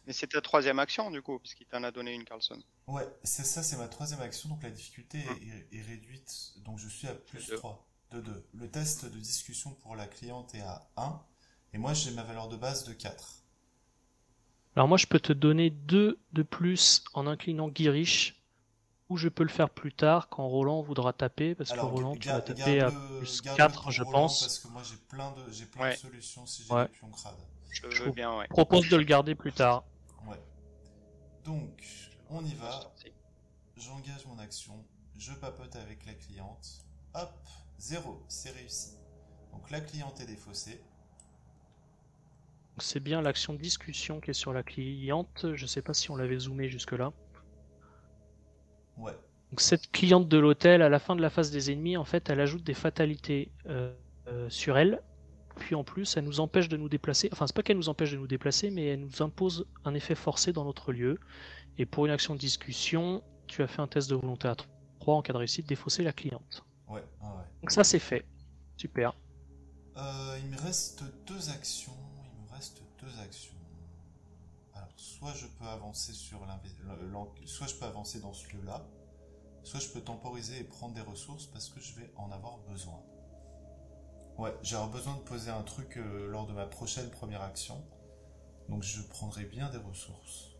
C: Mais c'est ta troisième action du coup, puisqu'il t'en a donné une, Carlson.
A: Ouais, c'est ça, c'est ma troisième action, donc la difficulté est réduite, donc je suis à plus 3 de 2. Le test de discussion pour la cliente est à 1, et moi j'ai ma valeur de base de 4.
B: Alors moi je peux te donner 2 de plus en inclinant Guirish, ou je peux le faire plus tard quand Roland voudra taper, parce que Roland tu vas taper à plus 4 je pense.
A: Parce que moi j'ai plein de solutions si j'ai des pions crades.
C: Je veux bien, ouais.
B: Propose de le garder plus tard.
A: Ouais. Donc, on y va. J'engage mon action. Je papote avec la cliente. Hop, 0, c'est réussi. Donc la cliente est défaussée.
B: C'est bien l'action de discussion qui est sur la cliente. Je sais pas si on l'avait zoomé jusque là.
A: Ouais.
B: Donc cette cliente de l'hôtel, à la fin de la phase des ennemis, en fait, elle ajoute des fatalités sur elle. Puis en plus, elle nous empêche de nous déplacer. Enfin, c'est pas qu'elle nous empêche de nous déplacer, mais elle nous impose un effet forcé dans notre lieu. Et pour une action de discussion, tu as fait un test de volonté à 3 en cas de réussite, défausser la cliente.
A: Ouais.
B: Donc ça, c'est fait. Super.
A: Il me reste deux actions. Alors, soit je peux avancer soit je peux avancer dans ce lieu-là, soit je peux temporiser et prendre des ressources parce que je vais en avoir besoin. Ouais, j'ai besoin de poser un truc lors de ma prochaine première action. Donc je prendrai bien des ressources.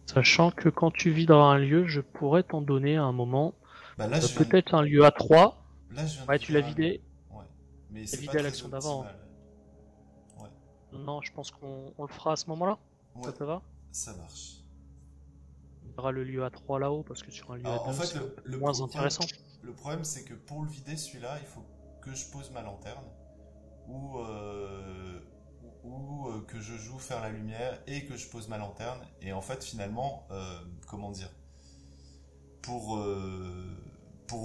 B: Sachant que quand tu videras un lieu, je pourrais t'en donner à un moment.
A: Bah là,
B: peut-être un lieu à 3.
A: Là, je viens
B: ouais, tu l'as vidé.
A: Ouais. Mais
B: c'est
A: pas
B: vidé à
A: très
B: l'action d'avant.
A: Ouais.
B: Non, je pense qu'on le fera à ce moment-là.
A: Ouais.
B: Ça te va?
A: Ça marche.
B: On verra le lieu à 3 là-haut parce que sur un lieu à 2,
A: en fait,
B: c'est
A: le
B: moins intéressant.
A: Le problème, c'est que pour le vider, celui-là, il faut que je pose ma lanterne ou que je joue faire la lumière et que je pose ma lanterne. Et en fait, finalement, comment dire, pour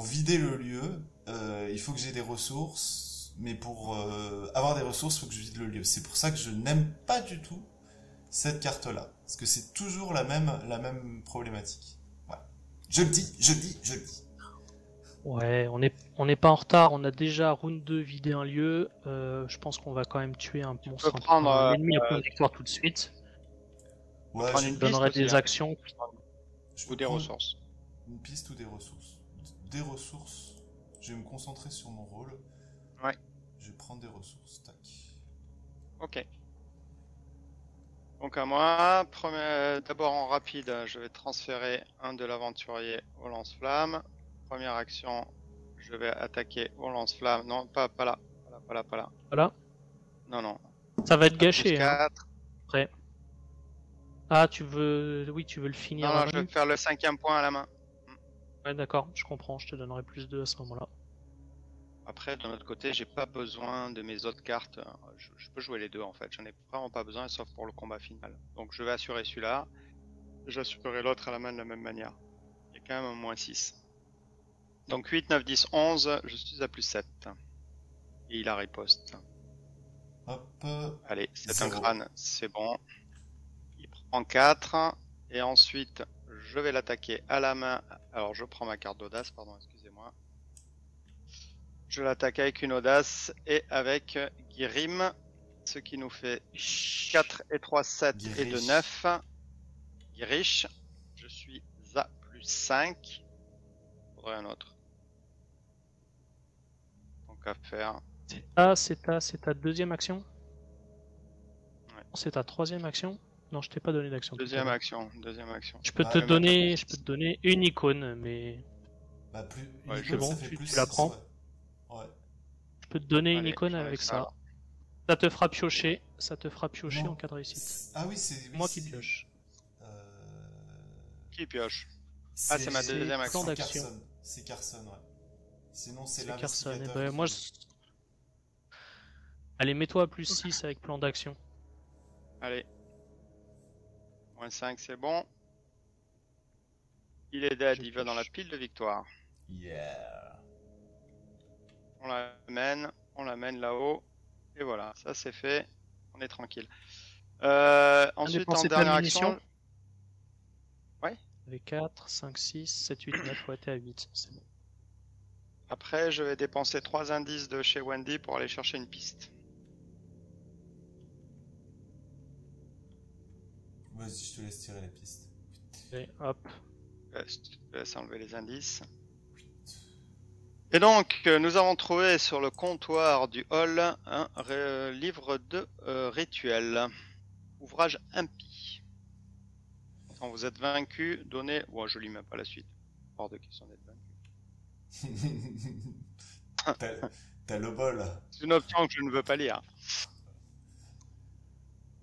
A: vider le lieu, il faut que j'ai des ressources, mais pour avoir des ressources, il faut que je vide le lieu. C'est pour ça que je n'aime pas du tout cette carte-là, parce que c'est toujours la même problématique. Ouais. Je le dis.
B: Ouais, on n'est pas en retard, on a déjà round 2 vidé un lieu, je pense qu'on va quand même tuer un monstre, un ennemi à point de victoire tout de suite.
A: Ouais,
B: je te donnerai des actions.
C: Ou des ressources.
A: Une piste ou des ressources. Des ressources, je vais me concentrer sur mon rôle.
C: Ouais.
A: Je vais prendre des ressources, tac.
C: Ok. Donc à moi, d'abord en rapide, je vais transférer un de l'aventurier au lance-flamme. Première action, je vais attaquer au lance-flamme. Non, pas là.
B: Voilà.
C: Non.
B: Ça va être gâché.
C: Hein.
B: Après. Ah, tu veux le finir.
C: Non, je vais faire le 5e point à la main.
B: Ouais, d'accord, je comprends. Je te donnerai plus 2 à ce moment-là.
C: Après, de notre côté, j'ai pas besoin de mes autres cartes. Je peux jouer les deux en fait. J'en ai vraiment pas besoin, sauf pour le combat final. Donc je vais assurer celui-là. J'assurerai l'autre à la main de la même manière. Il y a quand même un moins 6. Donc 8, 9, 10, 11, je suis à plus 7. Et il a riposte.
A: Hop.
C: Allez, c'est un crâne, c'est bon. Il prend 4. Et ensuite, je vais l'attaquer à la main. Alors je prends ma carte d'audace, pardon, excusez-moi. Je l'attaque avec une audace et avec Guirim. Ce qui nous fait 4 et 3, 7 et 2, 9. Guirish. Je suis à plus 5. Faudrait un autre. Donc à faire.
B: C'est ta deuxième action?
C: Ouais.
B: C'est ta troisième action? Non, je t'ai pas donné d'action.
C: Deuxième action.
B: Je peux te donner une icône, mais.
A: Bah plus.
B: Ouais, c'est bon, tu la prends.
A: Ouais.
B: Je peux te donner une
C: Allez,
B: icône
C: j'enlève
B: avec
C: ça,
B: ça.
C: alors.
B: Ça te fera piocher. Ça te fera piocher
A: Non.
B: en cas de réussite.
A: Ah oui, c'est... oui,
B: Moi qui
A: c'est-
B: pioche.
A: Euh,
C: Qui pioche? Ah, c'est ma
B: c'est
C: deuxième
B: plan
C: action.
A: c'est
B: d'action.
A: Carson. C'est Carson, ouais. Sinon, c'est
B: C'est Carson. Et
A: l'investigateur.
B: ben,
A: qui-
B: moi, allez, mets-toi à plus 6 avec plan d'action.
C: Allez. Moins 5, c'est bon. Il est dead,
B: Je
C: il va dans la
B: pioche.
C: pile de victoire.
A: Yeah.
C: On l'amène là-haut. Et voilà, ça c'est fait. On est tranquille. Ensuite, en
B: dépensé plein de
C: dernière
B: munitions.
C: action. Ouais.
B: Avec 4, 5, 6, 7, 8, 9. Ouais, t'es à 8. C'est bon.
C: Après, je vais dépenser 3 indices de chez Wendy pour aller chercher une piste.
A: Vas-y, je te laisse tirer la piste.
B: Et hop.
C: Je te laisse enlever les indices. Et donc, nous avons trouvé sur le comptoir du hall un livre de rituel. Ouvrage impie. Quand vous êtes vaincu, donnez... Bon, je lis même pas la suite. Hors de question d'être vaincu.
A: T'as le bol.
C: C'est une option que je ne veux pas lire.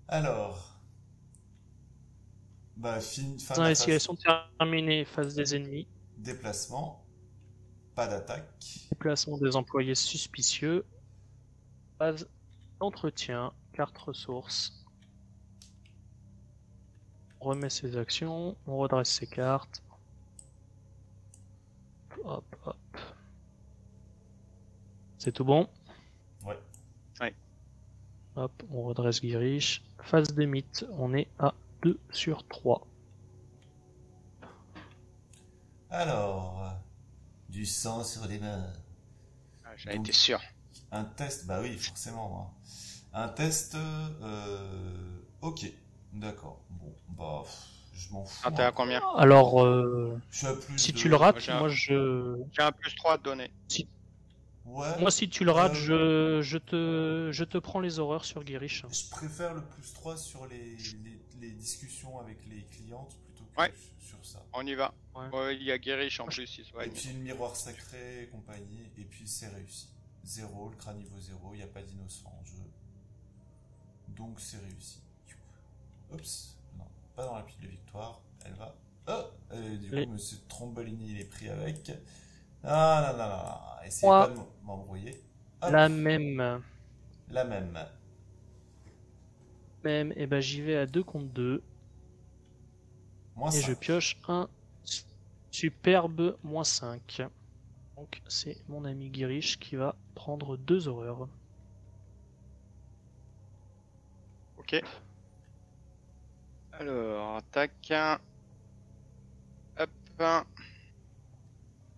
A: Alors. Bah, fin de la phase.
B: Investigation terminée. Phase des ennemis.
A: Déplacement. Pas d'attaque.
B: Déplacement des employés suspicieux. Phase d'entretien. Carte ressources. On remet ses actions. On redresse ses cartes. Hop, hop. C'est tout bon?
A: Ouais.
B: Hop, on redresse Guirish. Phase des mythes, on est à 2 sur 3.
A: Alors. Du sang sur les mains.
C: Ah, j'en
A: Donc,
C: étais sûr.
A: Un test, bah oui, forcément. Un test. Ok. D'accord. Bon, bah. Je m'en fous.
C: Ah, t'es à combien?
B: Alors,
A: Je suis à plus
B: si
A: de-
B: tu le rates,
C: J'ai un-
B: moi je...
C: J'ai un plus 3 à te donner.
A: Ouais.
B: Moi si tu le rates, je te prends les horreurs sur Guirish.
A: Je préfère le plus 3 sur les discussions avec les clientes plutôt que
C: Ouais.
A: sur ça.
C: On y va.
B: Ouais.
C: Ouais, il y a Guériche en plus. Il se voit.
A: Et puis le miroir sacré et compagnie, et puis c'est réussi. 0, le crâne niveau 0, il n'y a pas d'innocent en jeu. Donc c'est réussi. Oups, non, pas dans la pile de victoire, elle va. Oh, du coup,
B: Oui.
A: monsieur Trombolini il est pris avec. Ah non, non, non, non. Essayez
B: Moi.
A: pas de m'embrouiller. Hop,
B: La même.
A: la même.
B: Et ben j'y vais à 2 contre 2.
A: Moins
B: Et
A: 5.
B: je pioche un superbe moins 5. Donc c'est mon ami Guirish qui va prendre 2 horreurs.
C: Ok. Alors, attaque. Hop.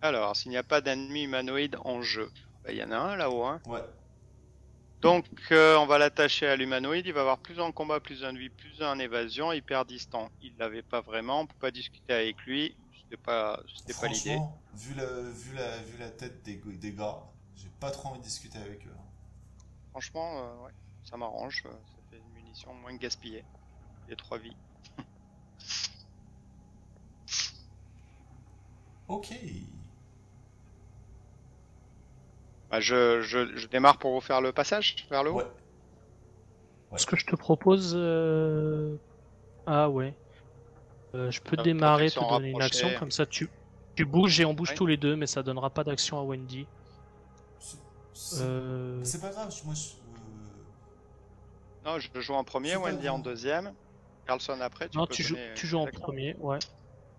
C: Alors, s'il n'y a pas d'ennemi humanoïde en jeu, bah, il y en a un là-haut. Hein.
A: Ouais.
C: Donc, on va l'attacher à l'humanoïde. Il va avoir plus en combat, plus un de vie, plus un en évasion, hyper distant. Il l'avait pas vraiment. On peut pas discuter avec lui. C'était pas l'idée.
A: Franchement, vu la tête des gars, j'ai pas trop envie de discuter avec eux.
C: Franchement, ouais, ça m'arrange. Ça fait une munition moins gaspillée. Les 3 vies.
A: Ok.
C: Bah, je démarre pour vous faire le passage vers le haut.
A: Ouais. Ouais.
B: Ce que je te propose... Ah ouais. Je peux
C: La
B: démarrer, te
C: protection
B: donner une
C: rapprochée.
B: action, comme ça tu bouges et on bouge
C: Ouais.
B: tous les deux, mais ça donnera pas d'action à Wendy.
A: C'est c'est pas grave, moi je.
C: Non, je joue en premier,
A: C'est pas
C: Wendy en
A: grave.
C: deuxième. Carlson après.
B: Non,
C: peux
B: tu joues,
C: donner-
B: tu joues en
C: D'accord.
B: premier, ouais.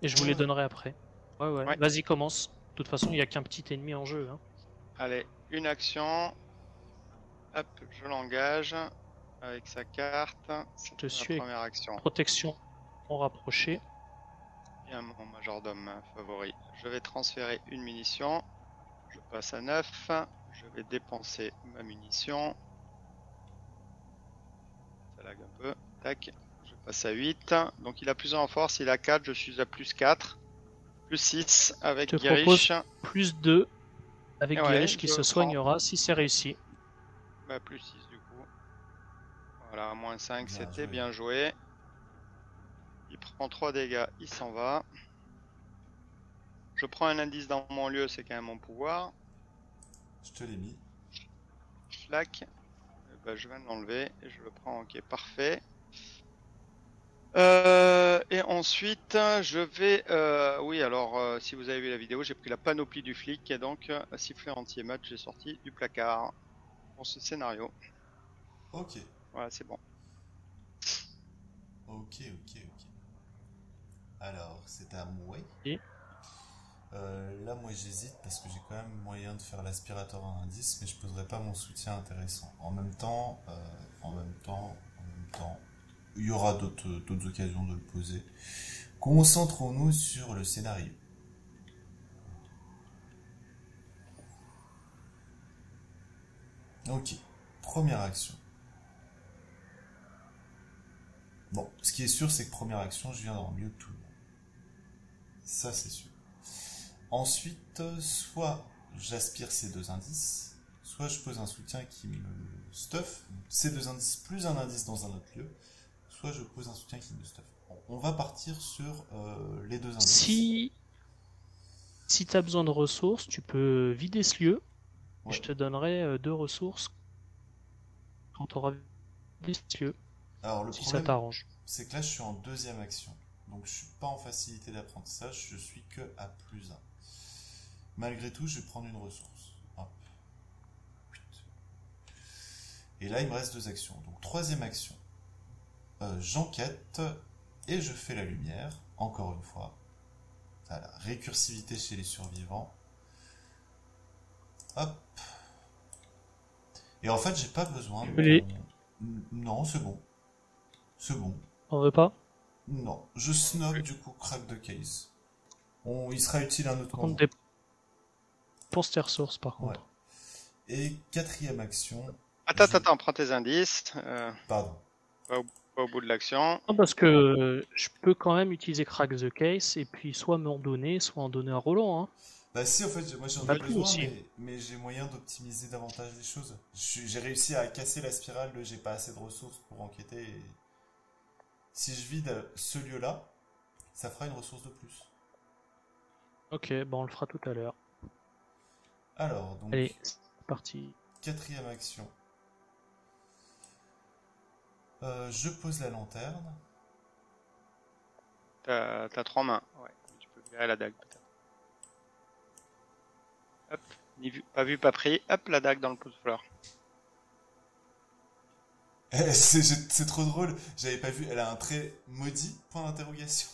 B: Et je vous les
A: Ouais.
B: donnerai après. Ouais, ouais.
C: Ouais.
B: Vas-y, commence. De toute façon, il n'y a qu'un petit ennemi en jeu. Hein.
C: Allez, une action. Hop, je l'engage avec sa carte.
B: Je te
C: La
B: suis avec
C: première action.
B: protection en rapproché.
C: Bien mon majordome favori. Je vais transférer une munition. Je passe à 9. Je vais dépenser ma munition. Ça lag un peu. Tac. Je passe à 8. Donc il a plus 1 en force. Il a 4. Je suis à plus 4. Plus 6 avec
B: Je te
C: Guériche.
B: Plus 2 avec
C: Et ouais,
B: Guérish qui
C: je
B: se
C: prends.
B: soignera si c'est réussi.
C: Bah, plus 6 du coup. Voilà, moins 5,
A: Bien
C: c'était
A: joué.
C: bien joué. Il prend 3 dégâts, il s'en va. Je prends un indice dans mon lieu, c'est quand même mon pouvoir.
A: Je te l'ai mis.
C: flak. Je viens de l'enlever et je le prends. Ok, parfait. Et ensuite, je vais... oui, alors, si vous avez vu la vidéo, j'ai pris la panoplie du flic et donc sifflet anti-émeute, j'ai sorti du placard pour ce scénario.
A: Ok,
C: Voilà, c'est bon.
A: ok. Alors, c'est à moi.
B: Et
A: Là, moi, j'hésite parce que j'ai quand même moyen de faire l'aspirateur en indice, mais je poserai pas mon soutien intéressant. En même temps, il y aura d'autres occasions de le poser. Concentrons-nous sur le scénario. Ok, première action. Bon, ce qui est sûr, c'est que première action, je viens dans le milieu de tout le monde. Ça, c'est sûr. Ensuite, soit j'aspire ces deux indices, soit je pose un soutien qui me stuff, ces deux indices plus un indice dans un autre lieu, soit je pose un soutien qui me stuff. Bon, on va partir sur les deux indices.
B: Si tu as besoin de ressources, tu peux vider ce lieu.
A: Ouais.
B: Je te donnerai 2 ressources quand tu auras vidé ce lieu,
A: Alors le
B: si ça
A: problème,
B: t'arrange.
A: c'est que là je suis en deuxième action. Donc je suis pas en facilité d'apprentissage, je suis que à plus 1. Malgré tout, je vais prendre une ressource. Hop. Et là, il me reste 2 actions. Donc troisième action. J'enquête et je fais la lumière, encore une fois. Voilà, récursivité chez les survivants. Hop. Et en fait, j'ai pas besoin de...
B: Allez.
A: Non, c'est bon. C'est bon.
B: On veut pas?
A: Non, je snob du coup crack de case. Il sera utile à un autre
B: Par
A: moment.
B: contre, dépense tes ressources par
A: Ouais.
B: contre.
A: Et quatrième action.
C: Attends, prends tes indices.
A: Pardon.
C: Pas au bout de l'action.
B: Non, parce que je peux quand même utiliser Crack the Case et puis soit m'en donner, soit en donner à Roland. Hein.
A: Bah si, en fait, moi j'en
B: Pas
A: ai
B: tout
A: besoin,
B: aussi.
A: mais j'ai moyen d'optimiser davantage les choses. J'ai réussi à casser la spirale de j'ai pas assez de ressources pour enquêter. Et... si je vide ce lieu-là, ça fera une ressource de plus.
B: Ok, bon on le fera tout à l'heure.
A: Alors, donc,
B: Allez, c'est parti.
A: quatrième action. Je pose la lanterne.
C: T'as 3 mains. Ouais, tu peux virer la dague peut-être. Hop, pas vu, pas pris. Hop, la dague dans le pot de fleurs.
A: C'est trop drôle, j'avais pas vu, elle a un trait maudit, point d'interrogation.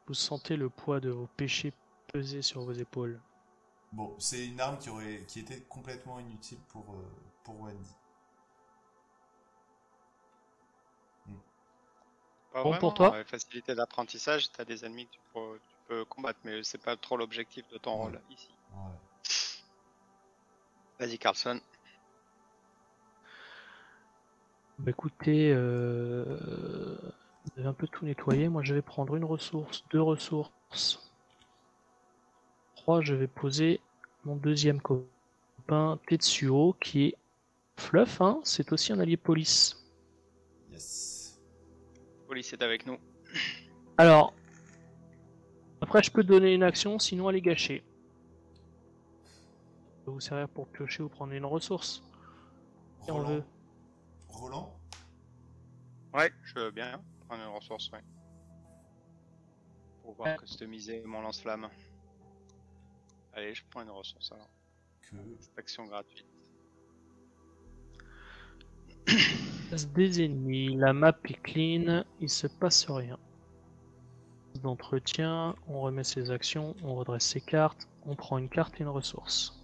B: Vous sentez le poids de vos péchés peser sur vos épaules.
A: Bon, c'est une arme qui était complètement inutile pour Wendy.
C: Pas
B: Bon
C: vraiment,
B: pour toi.
C: facilité d'apprentissage, t'as des ennemis que tu peux combattre, mais c'est pas trop l'objectif de ton
A: Ouais.
C: rôle ici.
A: Ouais.
C: Vas-y, Carlson.
B: Bah écoutez, vous avez un peu tout nettoyé. Moi je vais prendre une ressource, 2 ressources. 3, je vais poser mon deuxième copain Tetsuo qui est Fluff, hein, c'est aussi un allié police.
A: Yes.
C: Police est avec nous.
B: Alors, après je peux donner une action, sinon elle est gâchée. Ça peut vous servir pour piocher ou prendre une ressource. Si on veut.
A: Roland.
C: Ouais, je veux bien prendre une ressource, ouais. Pour pouvoir
B: Ouais.
C: customiser mon lance-flamme. Allez, je prends une ressource alors.
A: Que...
C: Action gratuite.
B: Passe des ennemis, la map est clean, il se passe rien. D'entretien, on remet ses actions, on redresse ses cartes, on prend une carte et une ressource.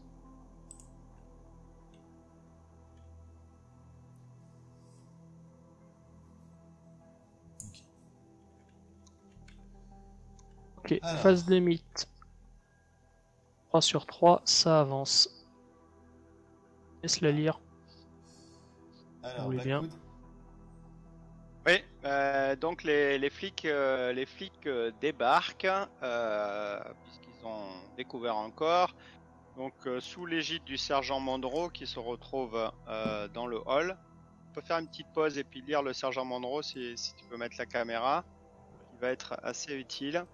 B: Ok,
A: Alors.
B: phase limite. 3 sur 3, ça avance. Laisse la lire.
A: Alors,
B: Vous voulez bien.
A: Blackwood.
C: Oui, donc les flics, débarquent puisqu'ils ont découvert encore. Donc sous l'égide du sergent Monroe qui se retrouve dans le hall. On peut faire une petite pause et puis lire le sergent Monroe si tu peux mettre la caméra. Il va être assez utile.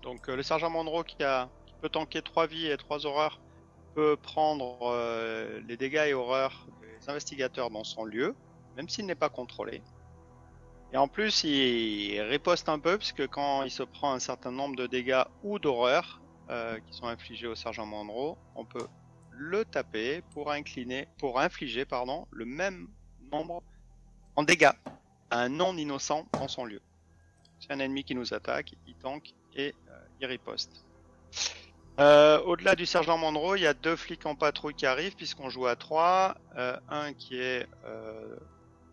C: Donc le sergent Monroe qui peut tanker 3 vies et 3 horreurs peut prendre les dégâts et horreurs des investigateurs dans son lieu, même s'il n'est pas contrôlé. Et en plus, il riposte un peu, puisque quand il se prend un certain nombre de dégâts ou d'horreurs qui sont infligés au sergent Monroe, on peut le taper pour infliger le même nombre en dégâts à un non innocent dans son lieu. C'est un ennemi qui nous attaque, il tank et il riposte. Au-delà du sergent Monroe, il y a 2 flics en patrouille qui arrivent, puisqu'on joue à 3. Un qui est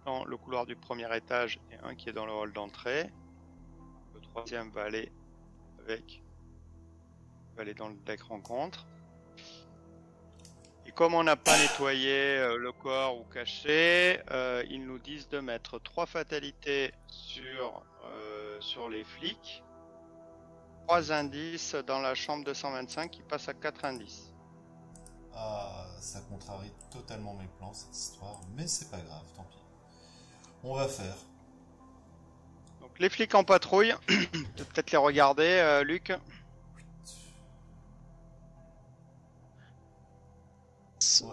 C: dans le couloir du premier étage et un qui est dans le hall d'entrée. Le troisième va aller dans le deck rencontre. Et comme on n'a pas nettoyé le corps ou caché, ils nous disent de mettre 3 fatalités sur les flics. 3 indices dans la chambre 225 qui passe à 4 indices.
A: Ah, ça contrarie totalement mes plans cette histoire, mais c'est pas grave, tant pis. On va faire.
C: Donc les flics en patrouille, peut-être les regarder, Luc.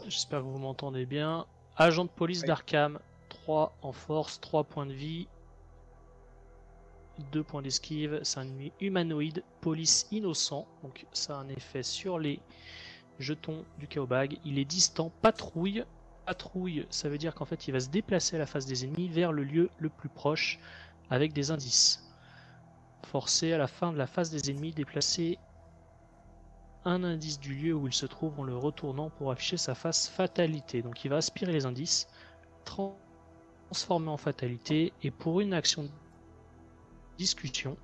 B: J'espère que vous m'entendez bien. Agent de police
C: Oui.
B: d'Arkham, 3 en force, 3 points de vie, 2 points d'esquive. C'est un ennemi humanoïde, police innocent, donc ça a un effet sur les jetons du chaos bag. Il est distant, patrouille. Patrouille, ça veut dire qu'en fait il va se déplacer à la face des ennemis vers le lieu le plus proche avec des indices. Forcé à la fin de la phase des ennemis, déplacer un indice du lieu où il se trouve en le retournant pour afficher sa face fatalité. Donc il va aspirer les indices, transformer en fatalité, et pour une action de discussion,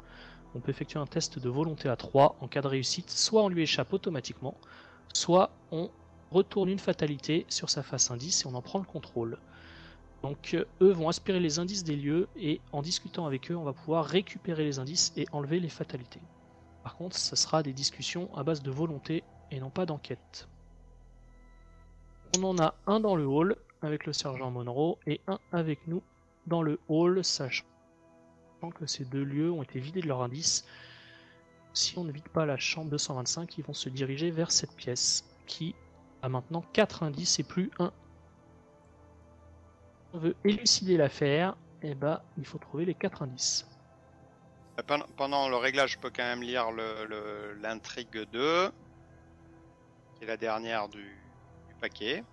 B: on peut effectuer un test de volonté à 3. En cas de réussite, soit on lui échappe automatiquement, soit on retourne une fatalité sur sa face indice et on en prend le contrôle. Donc eux vont aspirer les indices des lieux et en discutant avec eux, on va pouvoir récupérer les indices et enlever les fatalités. Par contre, ce sera des discussions à base de volonté et non pas d'enquête. On en a un dans le hall avec le sergent Monroe et un avec nous dans le hall, sachant que ces 2 lieux ont été vidés de leurs indices. Si on ne vide pas la chambre 225, ils vont se diriger vers cette pièce qui a maintenant 4 indices et plus 1. Si on veut élucider l'affaire, eh ben, il faut trouver les 4 indices.
C: Pendant le réglage, je peux quand même lire l'intrigue 2, qui est la dernière du paquet.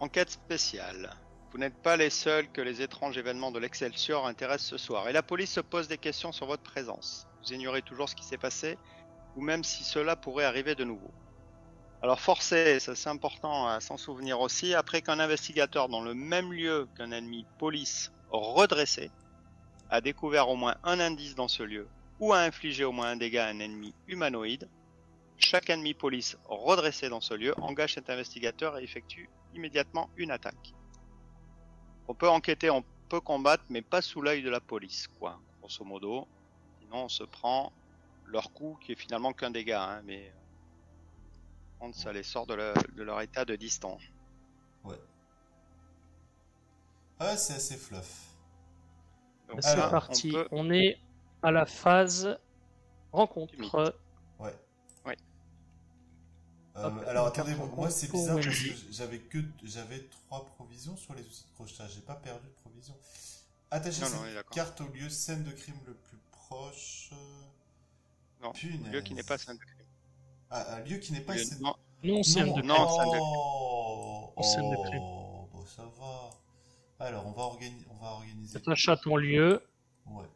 C: Enquête spéciale. Vous n'êtes pas les seuls que les étranges événements de l'Excelsior intéressent ce soir, et la police se pose des questions sur votre présence. Vous ignorez toujours ce qui s'est passé, ou même si cela pourrait arriver de nouveau. Alors forcé, ça c'est important à s'en souvenir aussi, après qu'un investigateur dans le même lieu qu'un ennemi police redressé a découvert au moins un indice dans ce lieu, ou a infligé au moins un dégât à un ennemi humanoïde, chaque ennemi police redressé dans ce lieu engage cet investigateur et effectue immédiatement une attaque. On peut enquêter, on peut combattre, mais pas sous l'œil de la police, quoi, grosso modo. Sinon, on se prend leur coup, qui est finalement qu'un dégât, hein, mais ça les sort de leur état de distant.
A: Ouais. Ah, c'est assez fluff.
C: Donc
B: C'est
C: là,
B: parti, on est à la phase rencontre.
A: Ouais.
C: Ouais.
A: Alors attendez, moi c'est bizarre parce
B: Wendy.
A: que j'avais 3 provisions sur les outils de crochetage, j'ai pas perdu de provisions. Attacher cette carte au lieu scène de crime le plus proche.
C: Non,
A: Punaise.
C: lieu qui n'est pas scène de crime.
A: Ah, un lieu qui n'est pas scène de crime.
B: Non, scène de crime.
A: Scène de crime. Bon, ça va. Alors, on va organiser.
B: Attache à ton lieu.
A: Ouais.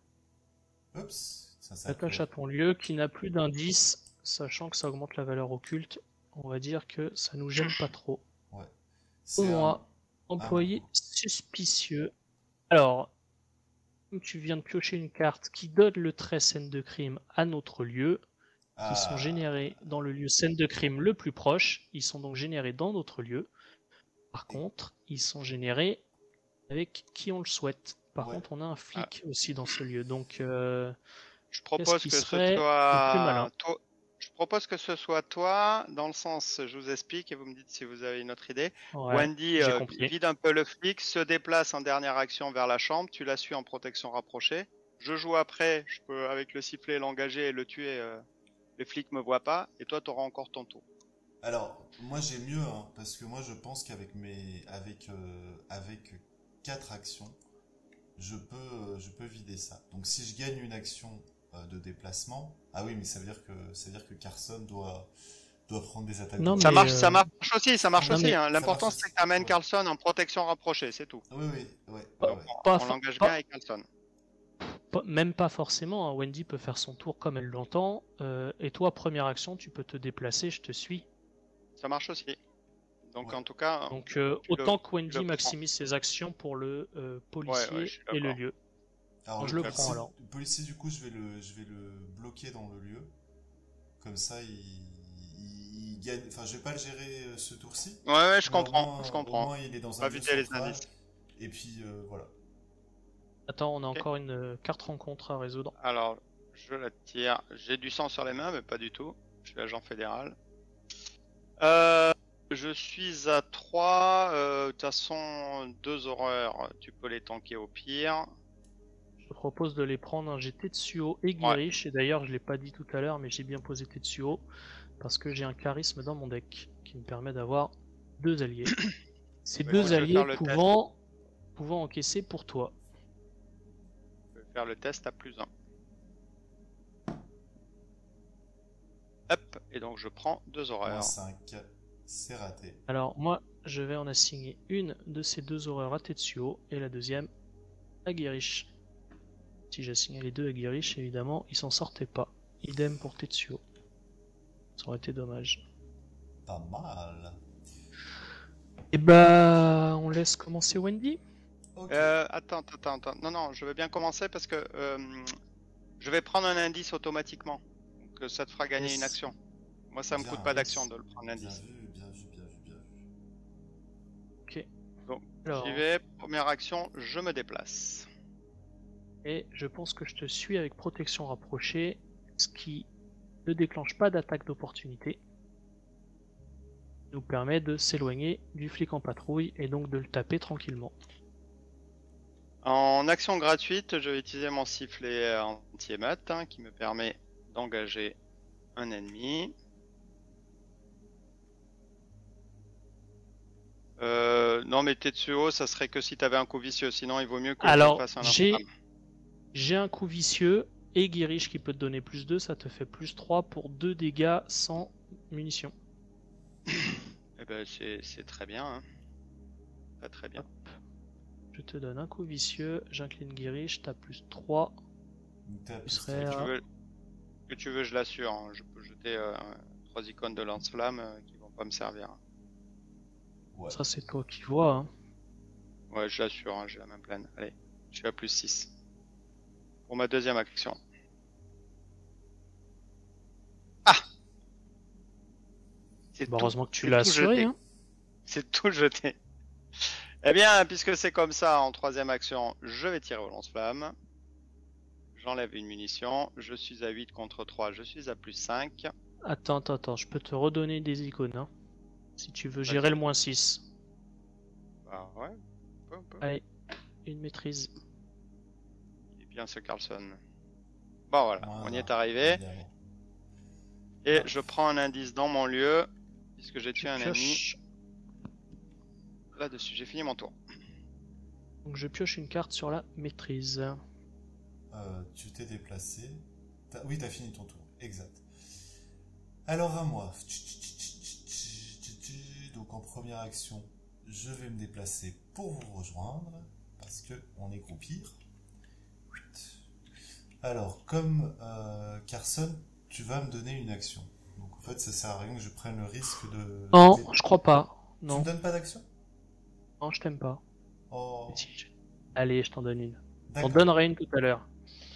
A: Oups.
B: Attache à ton lieu qui n'a plus d'indice, sachant que ça augmente la valeur occulte. On va dire que ça nous gêne pas trop.
A: Ouais.
B: Au moins, employé suspicieux. Alors, comme tu viens de piocher une carte qui donne le trait scène de crime à notre lieu, qui sont générés dans le lieu scène de crime le plus proche, ils sont donc générés dans notre lieu. Par contre, ils sont générés avec qui on le souhaite. Par contre, on a un flic aussi dans ce lieu, donc
C: je propose que ce soit toi, dans le sens, je vous explique et vous me dites si vous avez une autre idée.
B: Ouais,
C: Wendy vide un peu le flic, se déplace en dernière action vers la chambre, tu la suis en protection rapprochée. Je joue après, je peux avec le sifflet l'engager et le tuer, les flics me voient pas, et toi tu auras encore ton tour.
A: Alors, moi j'ai mieux, hein, parce que moi je pense qu'avec avec 4 actions, je peux vider ça. Donc si je gagne une action de déplacement, ah oui, mais ça veut dire que Carson doit prendre des attaques de
B: Non,
C: Ça
B: mais
C: marche, ça marche aussi, ça marche
B: non,
C: aussi.
B: mais
C: Hein.
A: ça
C: L'important,
A: marche
C: c'est
A: aussi.
C: que tu amènes
A: Ouais.
C: Carlson en protection rapprochée, c'est tout.
A: Oui, oui, ouais, ouais,
B: pas,
A: ouais.
B: pas
C: On
B: for-
C: l'engage bien
B: pas-
C: avec Carlson.
B: même pas forcément, hein. Wendy peut faire son tour comme elle l'entend, et toi, première action, tu peux te déplacer, je te suis.
C: Ça marche aussi. Donc
A: Ouais.
C: en tout cas,
B: Donc
C: tu le,
B: autant que
C: tu
B: Wendy
C: le prends.
B: maximise ses actions pour le
C: Ouais,
B: policier
C: je suis
B: et le
C: d'accord.
B: lieu.
A: Alors
B: Bon,
A: le
B: je le
A: policier,
B: prends alors.
A: le policier, du coup, je vais le bloquer dans le lieu. Comme ça, il gagne. Enfin, je vais pas le gérer ce tour-ci.
C: Ouais, je
A: Mais
C: comprends, je
A: au
C: comprends.
A: moins, il est dans
C: Pas
A: un lieu
C: vider les
A: central.
C: indices.
A: Et puis voilà.
B: Attends, on a
C: Ok.
B: encore une carte rencontre à résoudre.
C: Alors, je la tire. J'ai du sang sur les mains, mais pas du tout. Je suis agent fédéral. Je suis à 3. De toute façon, 2 horreurs, tu peux les tanker au pire.
B: Je te propose de les prendre. Hein. J'ai Tetsuo et Girish, et d'ailleurs, je l'ai pas dit tout à l'heure, mais j'ai bien posé Tetsuo parce que j'ai un charisme dans mon deck qui me permet d'avoir 2 alliés. Ces
C: Ouais,
B: deux
C: moi, je vais
B: alliés
C: faire le test.
B: pouvant encaisser pour toi.
C: Je vais faire le test à +1. Hop, et donc je prends 2
A: Moins
C: horreurs.
A: 5. C'est raté.
B: Alors moi, je vais en assigner une de ces 2 horreurs à Tetsuo et la deuxième à Girish. Si j'assignais les 2 à Girish, évidemment, il s'en sortait pas. Idem pour Tetsuo. Ça aurait été dommage.
A: Pas mal.
B: Et bah, on laisse commencer Wendy.
A: Ok.
C: Attends. Non, je vais bien commencer parce que je vais prendre un indice automatiquement. Donc ça te fera gagner
B: Yes.
C: une action. Moi, ça me
A: Bien,
C: coûte pas
A: yes.
C: d'action de le prendre
A: Bien
C: l'indice.
A: vu, bien vu, bien vu, bien vu.
B: Ok.
C: Donc,
B: Alors,
C: j'y vais. Première action, je me déplace.
B: et je pense que je te suis avec protection rapprochée, ce qui ne déclenche pas d'attaque d'opportunité. Nous permet de s'éloigner du flic en patrouille et donc de le taper tranquillement.
C: En action gratuite, je vais utiliser mon sifflet anti-émeute qui me permet d'engager un ennemi. Non, mais Tetsuo, ça serait que si t'avais un coup vicieux, sinon il vaut mieux que
B: Alors,
C: je fasse un
B: j'ai
C: infâme.
B: j'ai un coup vicieux et Girish qui peut te donner plus 2, ça te fait plus 3 pour 2 dégâts sans munitions.
C: Eh ben, c'est très bien. Hein. Très très bien.
B: Je te donne un coup vicieux, j'incline Girish, t'as plus 3.
A: Donc, t'as
B: Tu
A: plus
B: serais
C: Que tu
B: à-
C: veux, que tu veux, je l'assure. Hein. Je peux jeter 3 icônes de lance-flamme qui vont pas me servir. Hein.
A: Ouais.
B: Ça c'est toi qui vois. Hein.
C: Ouais, je l'assure, hein, j'ai la main pleine. Allez, je suis à plus 6. Pour ma deuxième action. Ah C'est
B: Bah,
C: tout-
B: heureusement que tu
C: c'est
B: l'as
C: tout
B: assuré.
C: jeté.
B: Hein.
C: C'est tout jeté. Eh bien, puisque c'est comme ça, en troisième action, je vais tirer au lance-flamme. J'enlève une munition. Je suis à 8 contre 3, je suis à plus 5.
B: Attends, je peux te redonner des icônes. Hein. Si tu veux gérer
C: Vas-y.
B: le moins 6.
C: Bah ouais, un peu.
B: Allez, une maîtrise.
C: Il est bien ce Carlson. Bon voilà,
A: Moins
C: on y
A: un,
C: est arrivé.
A: évidemment.
C: Et je prends un indice dans mon lieu, puisque j'ai
B: Tu
C: tué un ennemi.
B: pioches.
C: Là-dessus, j'ai fini mon tour.
B: Donc je pioche une carte sur la maîtrise.
A: Tu t'es déplacé. Oui, t'as fini ton tour. Exact. Alors à moi. Donc en première action, je vais me déplacer pour vous rejoindre parce que on est groupir. Alors comme Carson, tu vas me donner une action. Donc en fait, ça sert à rien que je prenne le risque de.
B: Non, je crois pas.
A: Tu
B: Non,
A: me donnes pas d'action?
B: non, je t'aime pas.
A: Oh.
B: Si, allez, je t'en donne une. On
A: D'accord.
B: donnerait une tout à l'heure.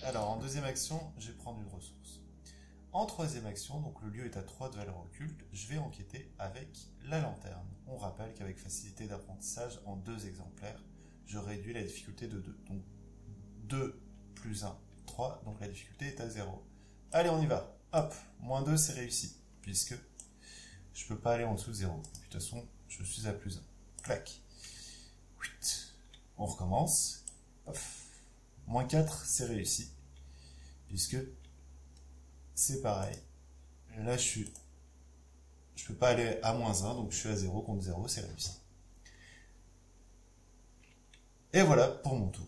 A: Alors, en deuxième action, je vais prendre une ressource. En troisième action, donc le lieu est à 3 de valeur occulte, je vais enquêter avec la lanterne. On rappelle qu'avec facilité d'apprentissage, en 2 exemplaires, je réduis la difficulté de 2. Donc 2 plus 1, 3, donc la difficulté est à 0. Allez, on y va. Hop, moins 2, c'est réussi, puisque je peux pas aller en dessous de 0. De toute façon, je suis à plus 1. Clac. On recommence. Paf. Moins 4, c'est réussi. Puisque c'est pareil. Là, je Je peux pas aller à -1, donc je suis à 0 contre 0, c'est réussi. Et voilà pour mon tour.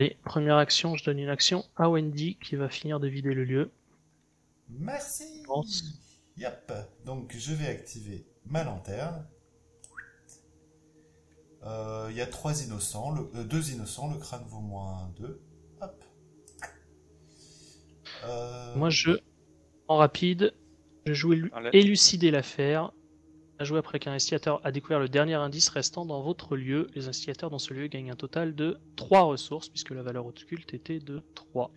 B: Et première action, je donne une action à Wendy qui va finir de vider le lieu.
A: Merci.
B: Pense.
A: Yep. Donc je vais activer ma lanterne. Il y a 3 innocents, 2 innocents, le crâne vaut -2. Hop.
B: Moi, en rapide, je joue
C: Allez.
B: élucider l'affaire. À jouer après qu'un investigateur a découvert le dernier indice restant dans votre lieu. Les investigateurs dans ce lieu gagnent un total de 3 ressources, puisque la valeur occulte était de 3.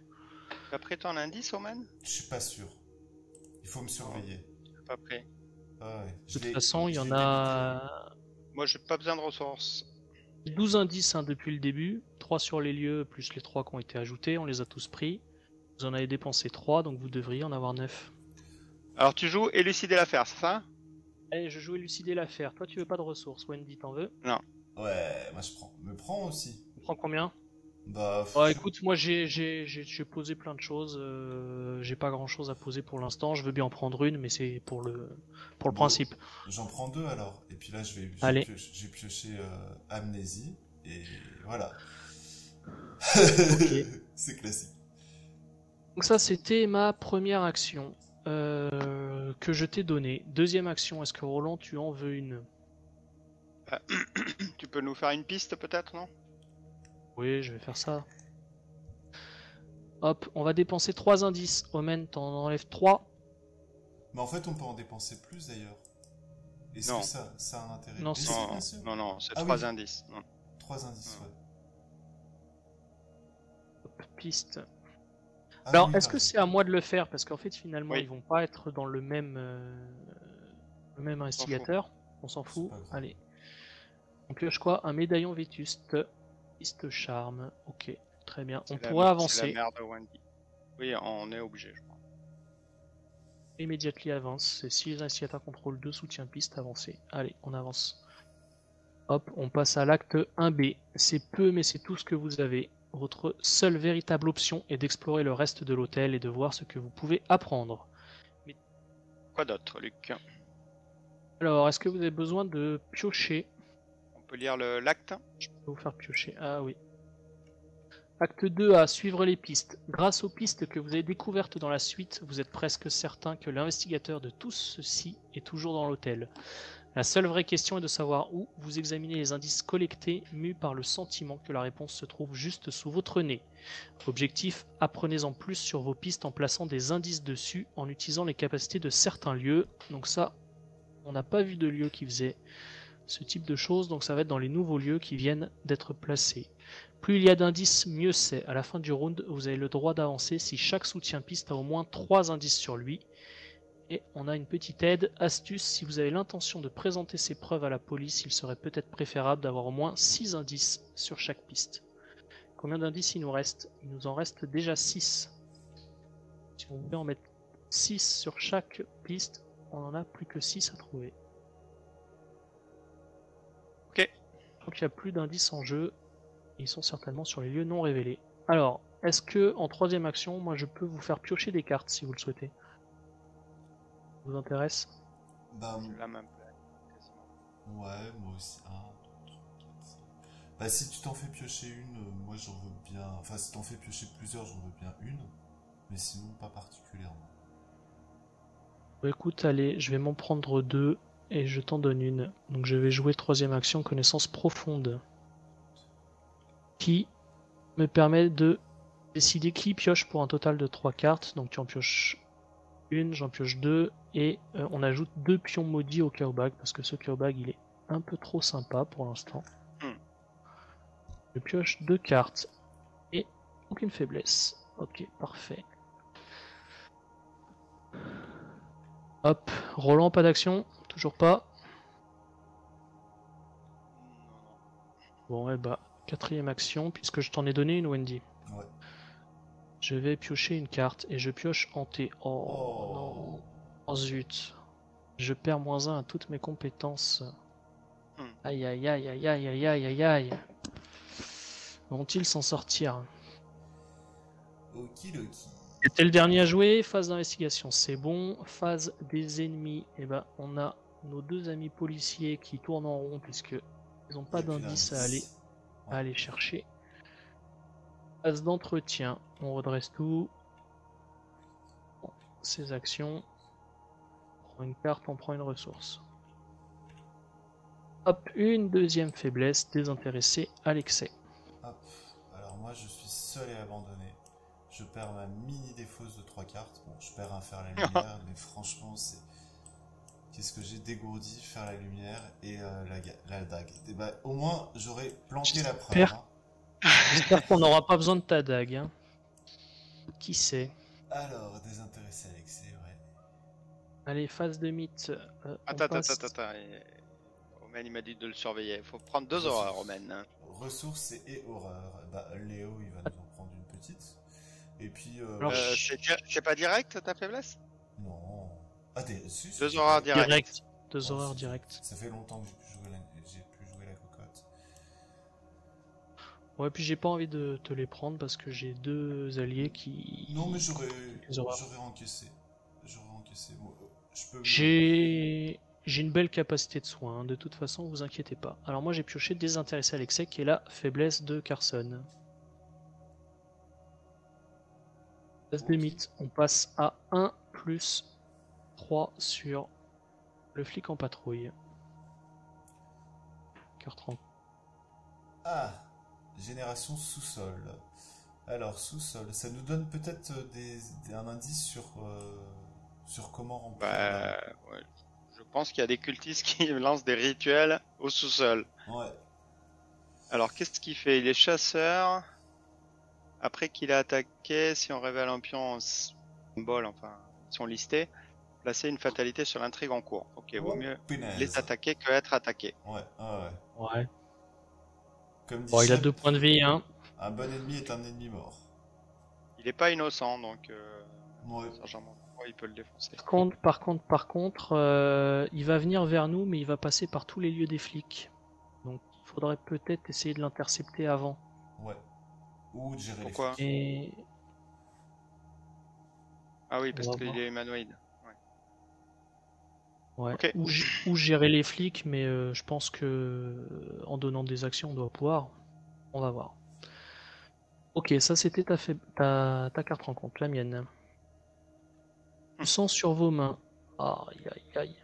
C: T'as pris ton indice, Omen?
A: Je suis pas sûr. Il faut me surveiller.
C: J'ai pas pris.
A: Ah ouais,
B: De toute façon, il y en a
C: Moi, j'ai pas besoin de ressources.
B: 12 indices depuis le début. 3 sur les lieux, plus les 3 qui ont été ajoutés. On les a tous pris. Vous en avez dépensé 3, donc vous devriez en avoir 9.
C: Alors, tu joues élucider l'affaire, c'est ça?
B: Allez, je joue élucider l'affaire. Toi, tu veux pas de ressources. Wendy, t'en veux?
A: Ouais, moi je prends. Me prends aussi.
B: Tu prends combien?
A: Bah.
B: Écoute, moi j'ai posé plein de choses. J'ai pas grand chose à poser pour l'instant. Je veux bien en prendre une, mais c'est pour le
A: Bon,
B: principe.
A: J'en prends 2 alors. Et puis là,
B: Allez.
A: j'ai pioché amnésie. Et voilà.
B: Ok.
A: C'est classique.
B: Donc ça, c'était ma première action que je t'ai donnée. Deuxième action, est-ce que Roland, tu en veux une?
C: Tu peux nous faire une piste, peut-être, non?
B: Oui, je vais faire ça. Hop, on va dépenser 3 indices. Omen, t'en enlèves 3.
A: Mais en fait, on peut en dépenser plus d'ailleurs. Est-ce
C: Non.
A: que ça a un intérêt?
B: Non,
A: Mais
B: c'est-
A: si, bien sûr.
C: Non, c'est
A: Ah
C: 3
A: oui.
C: indices. Non.
A: 3 indices, ouais.
B: Hop, piste.
A: Ah
B: Alors,
A: oui,
B: est-ce
A: t'as
B: que
A: raison.
B: c'est à moi de le faire? Parce qu'en fait, finalement,
C: Oui.
B: ils vont pas être dans le même investigateur. On s'en fout.
A: pas grave.
B: Allez. On pioche quoi? Un médaillon vétuste. Piste charme. Ok, très bien. On
C: C'est la-
B: pourrait
C: C'est
B: avancer.
C: la mère de Wendy. Oui, on est obligé, je crois.
B: Immediately avance. Et si les investigateurs contrôlent 2 soutiens piste, avancez. Allez, on avance. Hop, on passe à l'acte 1B. C'est peu, mais c'est tout ce que vous avez. Votre seule véritable option est d'explorer le reste de l'hôtel et de voir ce que vous pouvez apprendre.
C: Quoi d'autre, Luc?
B: Alors, est-ce que vous avez besoin de piocher?
C: On peut lire l'acte?
B: Je peux vous faire piocher. Ah oui. Acte 2A, suivre les pistes. Grâce aux pistes que vous avez découvertes dans la suite, vous êtes presque certain que l'investigateur de tout ceci est toujours dans l'hôtel. La seule vraie question est de savoir où. Vous examinez les indices collectés, mus par le sentiment que la réponse se trouve juste sous votre nez. Objectif, apprenez-en plus sur vos pistes en plaçant des indices dessus, en utilisant les capacités de certains lieux. Donc ça, on n'a pas vu de lieu qui faisait ce type de choses, donc ça va être dans les nouveaux lieux qui viennent d'être placés. Plus il y a d'indices, mieux c'est. À la fin du round, vous avez le droit d'avancer si chaque soutien-piste a au moins 3 indices sur lui. Et on a une petite aide, astuce, si vous avez l'intention de présenter ces preuves à la police, il serait peut-être préférable d'avoir au moins 6 indices sur chaque piste. Combien d'indices il nous reste? Il nous en reste déjà 6. Si on veut en mettre 6 sur chaque piste, on en a plus que 6 à trouver.
C: Ok.
B: Je crois qu'il n'y a plus d'indices en jeu. Ils sont certainement sur les lieux non révélés. Alors, est-ce que en troisième action, moi je peux vous faire piocher des cartes si vous le souhaitez? Ça vous intéresse?
A: Bah,
C: La même blague, quasiment.
A: ouais, moi aussi. 1, 2, 3, 4, 5. Bah, si tu t'en fais piocher une, moi j'en veux bien. Enfin, si t'en fais piocher plusieurs, j'en veux bien une. Mais sinon, pas particulièrement.
B: Bah, écoute, allez, je vais m'en prendre 2 et je t'en donne une. Donc je vais jouer troisième action, connaissance profonde. Qui me permet de décider qui pioche pour un total de 3 cartes. Donc tu en pioches une, j'en pioche 2, et on ajoute 2 pions maudits au chaos bag, parce que ce chaos bag il est un peu trop sympa pour l'instant. Je pioche 2 cartes, et aucune faiblesse. Ok, parfait. Hop, Roland, pas d'action, toujours pas. Bon, et bah, quatrième action, puisque je t'en ai donné une, Wendy.
A: Ouais.
B: Je vais piocher une carte et je pioche hanté. Oh,
A: Oh.
B: non. Oh zut. Je perds -1 à toutes mes compétences. Aïe aïe aïe aïe aïe aïe aïe aïe aïe. Vont-ils s'en sortir?
A: Okidoki.
B: C'était le dernier à jouer. Phase d'investigation, c'est bon. Phase des ennemis, et ben on a nos deux amis policiers qui tournent en rond puisque ils n'ont
A: Il y
B: pas
A: a plus
B: d'indice à
A: d'indices. Ouais.
B: aller chercher. Phase d'entretien, on redresse tout. Ses actions. On prend une carte, on prend une ressource. Hop, une deuxième faiblesse, désintéressé à l'excès.
A: Hop. Alors moi je suis seul et abandonné. Je perds ma mini défausse de 3 cartes. Bon, je perds un faire la lumière, mais franchement c'est... Qu'est-ce que j'ai dégourdi, faire la lumière et la dague. Et bah, au moins j'aurais planté la preuve.
B: J'espère.
A: Hein.
B: J'espère qu'on n'aura pas besoin de ta dague. Hein. Qui sait?
A: Alors, désintéressé à l'excès, ouais.
B: Allez, phase de mythe.
C: Attends. Romain, il m'a dit de le surveiller. Il faut prendre 2 horreurs, Romain. Hein.
A: Ressources et horreur. Bah, Léo, il va nous en prendre une petite. Et puis...
B: Alors,
C: C'est pas direct ta faiblesse?
A: Non. Ah, si,
C: 2 horreurs direct.
B: direct. 2 horreurs direct.
A: Ça fait longtemps que j'ai pu jouer la cocotte.
B: Ouais, puis j'ai pas envie de te les prendre parce que j'ai deux alliés qui.
A: Non, mais j'aurais
B: encaissé.
A: Moi, je peux...
B: J'ai une belle capacité de soin, hein. De toute façon, vous inquiétez pas. Alors moi j'ai pioché désintéressé à l'excès qui est la faiblesse de Carson. Phase de mythe, on passe à 1 plus 3 sur le flic en patrouille. Carte en...
A: Ah, génération sous-sol. Alors, sous-sol, ça nous donne peut-être un indice sur comment remplir.
C: Ouais. Je pense qu'il y a des cultistes qui lancent des rituels au sous-sol.
A: Ouais.
C: Alors, qu'est-ce qu'il fait? Il est chasseur. Après qu'il a attaqué, si on révèle un pion en symbole, enfin, si on listait, placer une fatalité sur l'intrigue en cours. Ok, vaut mieux les attaquer que être attaqué.
B: Ouais.
A: Comme dit
B: Bon, il a
A: Cheb,
B: 2 points de vie, hein.
A: un bon ennemi est un ennemi mort.
C: Il est pas innocent, donc
A: Ouais.
C: il peut le défoncer.
B: Par contre, il va venir vers nous, mais il va passer par tous les lieux des flics. Donc, il faudrait peut-être essayer de l'intercepter avant.
A: Ouais. Ou de gérer
C: Pourquoi?
A: les flics.
B: Et...
C: Ah oui, parce qu'il est humanoïde.
B: Ouais.
C: Okay.
B: Ou gérer les flics, mais je pense que en donnant des actions, on doit pouvoir. On va voir. Ok, ça c'était ta carte rencontre, la mienne. Sang sur vos mains. Aïe.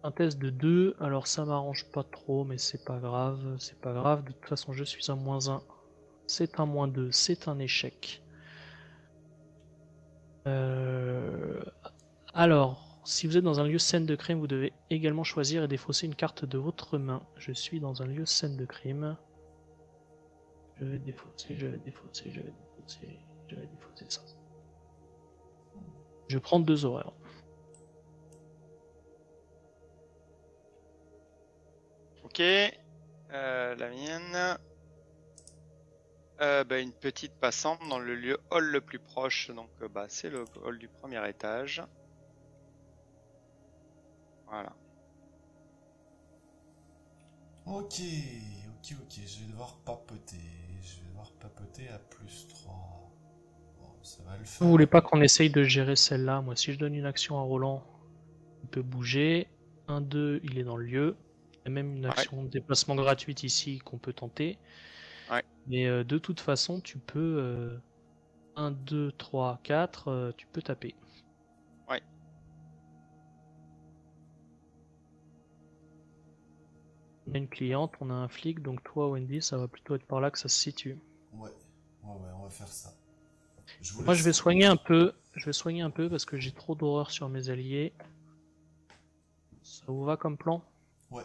B: Un test de 2, alors ça m'arrange pas trop, mais c'est pas grave. De toute façon, je suis un -1. C'est un -2, c'est un échec. Alors, si vous êtes dans un lieu scène de crime, vous devez également choisir et défausser une carte de votre main. Je suis dans un lieu scène de crime. Je vais défausser ça. Je prends 2 horreurs.
C: Ok, la mienne. Une petite passante dans le lieu hall le plus proche, donc c'est le hall du premier étage. Voilà.
A: Ok, je vais devoir papoter. À +3. Bon, ça va le faire.
B: Vous voulez pas qu'on essaye de gérer celle-là? Moi, si je donne une action à Roland, il peut bouger. 1-2, il est dans le lieu. Il y a même une action de déplacement gratuite ici qu'on peut tenter.
C: Ouais.
B: Mais de toute façon, tu peux 1, 2, 3, 4, tu peux taper.
C: Ouais.
B: On a une cliente, on a un flic, donc toi, Wendy, ça va plutôt être par là que ça se situe.
A: Ouais, on va faire ça.
B: Moi, je vais soigner un peu. Parce que j'ai trop d'horreur sur mes alliés. Ça vous va comme plan?
A: Ouais.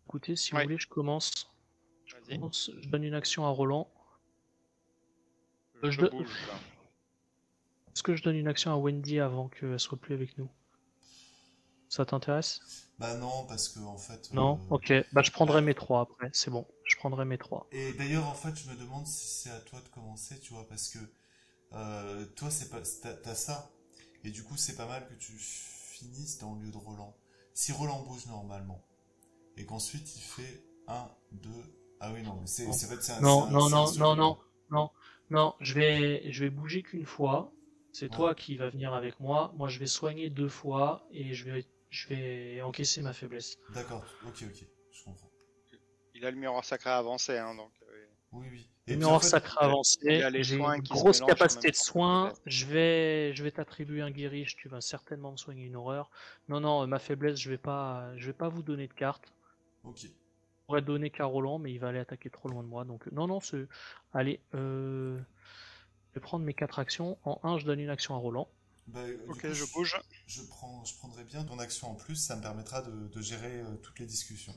B: Écoutez, si vous voulez, je commence. Je donne une action à Roland.
C: Je bouge, là.
B: Est-ce que je donne une action à Wendy avant qu'elle soit plus avec nous? Ça t'intéresse?
A: Bah non, parce que en fait...
B: Non? Ok, bah je prendrai mes 3 après, c'est bon. Je prendrai mes 3.
A: Et d'ailleurs, en fait, je me demande si c'est à toi de commencer, tu vois, parce que toi, t'as ça. Et du coup, c'est pas mal que tu finisses dans le lieu de Roland. Si Roland bouge normalement, et qu'ensuite il fait 1, 2... Ah oui, non, mais c'est
B: Non.
A: fait, c'est un...
B: Non,
A: c'est un-
B: non,
A: c'est un
B: non,
A: seul
B: non,
A: tour.
B: non, non, non, je vais bouger qu'une fois. C'est
A: Ouais,
B: toi qui vas venir avec moi. Moi, je vais soigner 2 fois et je vais encaisser ma faiblesse.
A: d'accord, ok, je comprends.
C: Il a le miroir sacré avancé, hein, donc
A: Oui, oui.
B: Le
A: Et puis en
B: miroir
A: fait,
B: sacré
C: il
B: avancé,
C: a les
B: j'ai
C: soins
B: une
C: qui se
B: grosse
C: mélangent en
B: capacité
C: même
B: de
C: temps que la
B: soins.
C: faiblesse.
B: Je vais t'attribuer un guériche. Tu vas certainement me soigner une horreur. Non, non, ma faiblesse, je vais pas vous donner de carte.
A: ok.
B: Je pourrais donner qu'à Roland, mais il va aller attaquer trop loin de moi. Donc, non, non, allez, je vais prendre mes 4 actions. En un, je donne une action à Roland.
A: Bah, du
C: Ok,
A: coup,
C: je bouge.
A: je prendrai bien ton action en plus, ça me permettra de gérer toutes les discussions.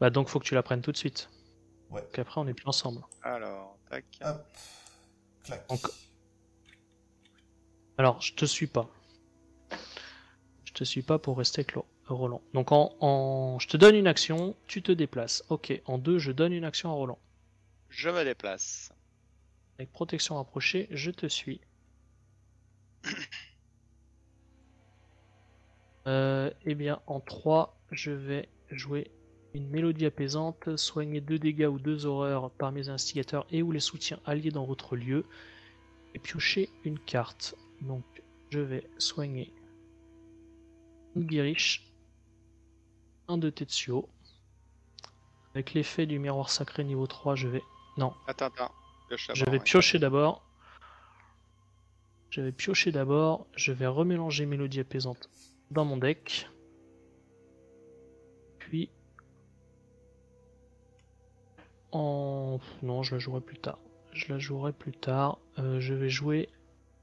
B: Bah, donc, faut que tu la prennes tout de suite.
A: Ouais.
B: Qu'après, on n'est plus ensemble.
C: Alors, tac.
A: Hop, clac.
B: Donc, alors, je te suis pas. Je te suis pas pour rester avec Roland. Donc, je te donne une action, tu te déplaces. Ok, en 2, je donne une action à Roland.
C: Je me déplace.
B: Avec protection rapprochée, je te suis. Eh bien, en 3, je vais jouer une mélodie apaisante, soigner 2 dégâts ou 2 horreurs par mes instigateurs et ou les soutiens alliés dans votre lieu, et piocher une carte. Donc, je vais soigner une Guiriche, un de Tetsuo. Avec l'effet du miroir sacré niveau 3, je vais... Non,
C: Attends. Pioche
B: je
C: d'abord,
B: vais
C: ouais.
B: piocher d'abord. Je vais remélanger mélodie apaisante dans mon deck. Puis... Non, je la jouerai plus tard. Je vais jouer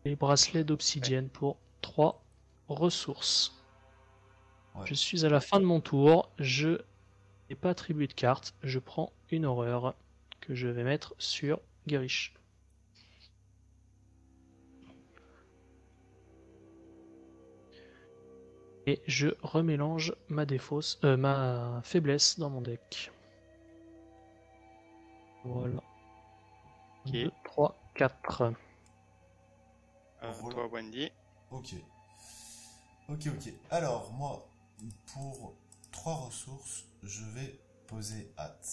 B: les bracelets d'obsidienne pour 3 ressources.
A: Ouais.
B: Je suis à la fin de mon tour. Je n'ai pas attribué de carte. Je prends une horreur que je vais mettre sur Garish. Et je remélange ma faiblesse dans mon deck. Voilà.
C: Ok.
B: 2, 3, 4.
C: Toi, Wendy.
A: Ok. Alors, moi, pour 3 ressources, je vais poser hâte.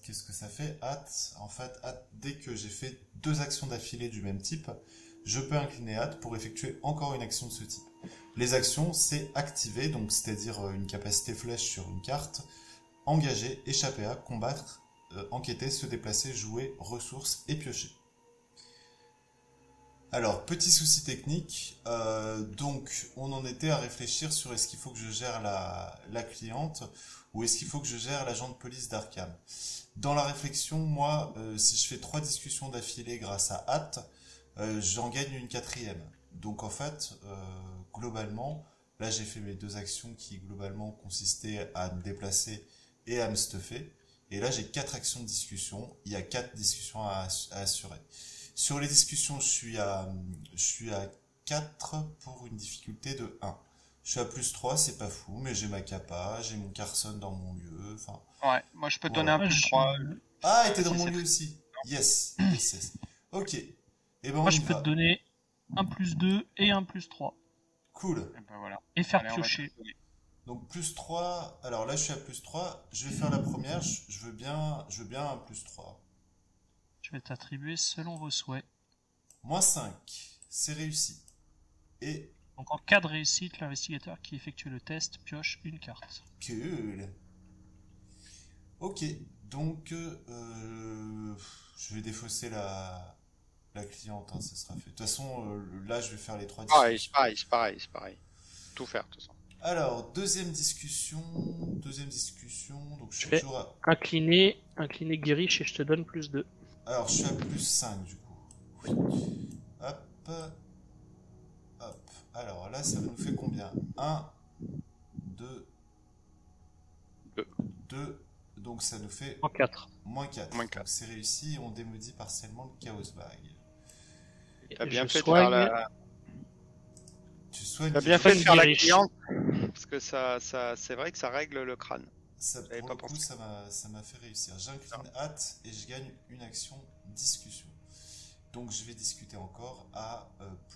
A: Qu'est-ce que ça fait, hâte? En fait, hâte, dès que j'ai fait 2 actions d'affilée du même type, je peux incliner hâte pour effectuer encore une action de ce type. Les actions, c'est activer, donc c'est-à-dire une capacité flèche sur une carte, engager, échapper à, combattre, enquêter, se déplacer, jouer, ressources et piocher. Alors, petit souci technique, donc on en était à réfléchir sur est-ce qu'il faut que je gère la cliente ou est-ce qu'il faut que je gère l'agent de police d'Arkham. Dans la réflexion, moi, si je fais 3 discussions d'affilée grâce à hâte, j'en gagne une 4e. Donc en fait, globalement, là j'ai fait mes 2 actions qui globalement consistaient à me déplacer et à me stuffer. Et là j'ai 4 actions de discussion, il y a 4 discussions à assurer. Sur les discussions, je suis à 4 pour une difficulté de 1. Je suis à plus 3, c'est pas fou, mais j'ai ma capa, j'ai mon Carson dans mon lieu, enfin...
C: Ouais, moi je peux te donner
A: Voilà.
C: un plus 3.
A: Ah, et t'es dans
C: Si,
A: mon
C: c'est
A: lieu
C: très-
A: aussi. Yes. Ok. Et ben on
B: Moi,
A: y
B: je peux
A: va.
B: te donner un plus 2 et un plus 3.
A: Cool.
C: Et ben voilà.
B: Et faire
C: Allez, on va
B: piocher.
C: te donner.
A: Donc plus 3, alors là je suis à plus 3, je vais faire la première, je veux bien un plus 3.
B: Je vais t'attribuer selon vos souhaits.
A: Moins 5, c'est réussi. Et
B: Donc en cas de réussite, l'investigateur qui effectue le test pioche une carte.
A: cool. Ok, donc je vais défausser la cliente, hein, ça sera fait. De toute façon, là je vais faire les 3
C: Pareil,
A: discussions.
C: c'est pareil. Tout faire, de toute façon.
A: Alors, deuxième discussion, donc je
B: Je
A: suis
B: fais
A: toujours à...
B: incliner Guirish et je te donne plus 2.
A: Alors, je suis à plus 5 du coup. Hop, hop. Alors là, ça nous fait combien? 1, 2,
C: Deux.
A: 2. Donc ça nous fait
B: En 4.
A: moins 4.
C: Moins
A: Donc
C: 4.
A: c'est réussi et on démaudit partiellement le Chaos Bag.
C: T'as bien
B: Je
C: fait de faire
B: soigne.
C: la...
A: Tu soignes
C: T'as bien fait de faire la
B: Guirish.
C: cliente. Parce que ça, c'est vrai que ça règle le crâne.
A: ça,
C: J'avais
A: pour
C: pas
A: le coup,
C: pensé.
A: ça m'a fait réussir. J'incline hâte et je gagne une action discussion. Donc je vais discuter encore à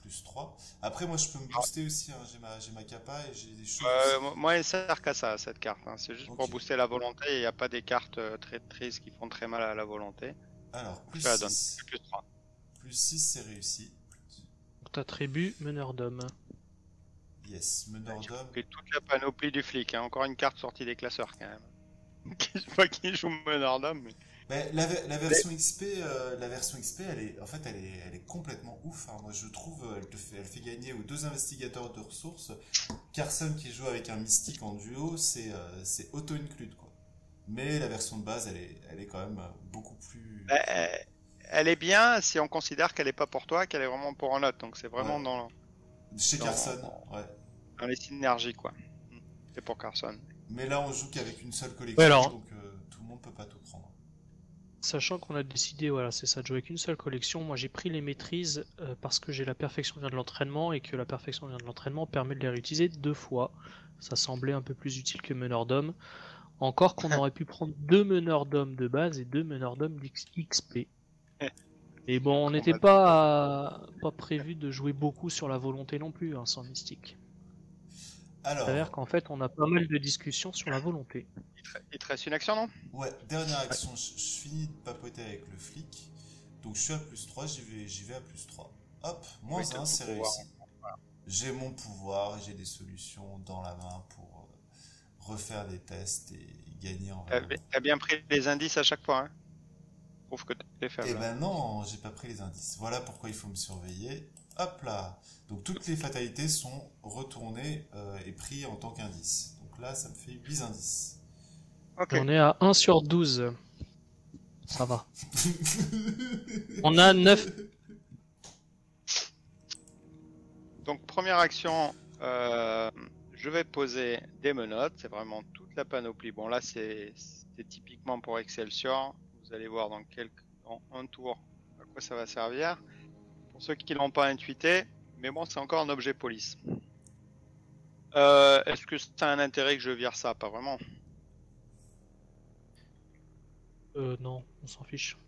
A: +3. Après, moi, je peux me booster aussi. Hein. J'ai ma capa et j'ai des choses aussi.
C: Moi, elle sert qu'à ça, cette carte. Hein. C'est juste pour
A: Ok.
C: booster la volonté. Il n'y a pas des cartes traîtrises qui font très mal à la volonté.
A: Alors,
C: Je te la donne.
A: +6.
C: Plus 3.
A: +6, c'est réussi.
B: Donc t'attribues meneur d'homme.
A: Yes, meneur d'homme.
C: Et toute la panoplie du flic. Hein. Encore une carte sortie des classeurs, quand même. Je sais pas qui joue meneur d'homme, mais...
A: Mais la version XP, en fait, elle est complètement ouf. Hein. Moi, je trouve, elle fait gagner aux 2 investigateurs de ressources. Carson qui joue avec un mystique en duo, c'est auto-include, quoi. Mais la version de base, elle est quand même beaucoup plus.
C: Bah, elle est bien si on considère qu'elle est pas pour toi, qu'elle est vraiment pour un autre. Donc c'est vraiment
A: Ouais. Chez
C: dans-
A: Carson, ouais.
C: dans les synergies, quoi. C'est pour Carson.
A: Mais là, on joue qu'avec une seule collection,
B: Ouais, alors-
A: donc tout le monde peut pas tout prendre.
B: Sachant qu'on a décidé, voilà, c'est ça, de jouer avec une seule collection, moi j'ai pris les maîtrises parce que j'ai la perfection vient de l'entraînement et que la perfection vient de l'entraînement permet de les réutiliser 2 fois. Ça semblait un peu plus utile que meneur d'homme. Encore qu'on aurait pu prendre 2 meneurs d'homme de base et 2 meneurs d'homme d'XP. Mais bon, on n'était pas prévu de jouer beaucoup sur la volonté non plus, hein, sans mystique. Ça s'avère
A: Alors,
B: qu'en fait, on a pas mal de discussions sur la volonté.
C: Il te reste une action, non?
A: ouais, dernière action, je finis de papoter avec le flic. Donc je suis à +3, j'y vais à +3. Hop,
C: Oui, t'as
A: -1,
C: ton
A: c'est
C: pouvoir.
A: réussi. J'ai mon pouvoir, j'ai des solutions dans la main pour refaire des tests et gagner en vrai.
C: T'as bien pris les indices à chaque fois, hein? Je trouve que t'es
A: Eh
C: faible.
A: ben non, j'ai pas pris les indices. Voilà pourquoi il faut me surveiller. Hop là. Donc toutes les fatalités sont retournées et prises en tant qu'indice. Donc là, ça me fait 8 indices.
C: Ok.
B: Et on est à 1 sur 12. Ça va. On a 9.
C: Donc première action, je vais poser des menottes. C'est vraiment toute la panoplie. Bon là, c'est typiquement pour Excelsior. Vous allez voir dans un tour à quoi ça va servir. Pour ceux qui l'ont pas intuité, mais bon, c'est encore un objet police. Est-ce que ça a un intérêt que je vire ça? Pas vraiment.
B: Non, on s'en fiche.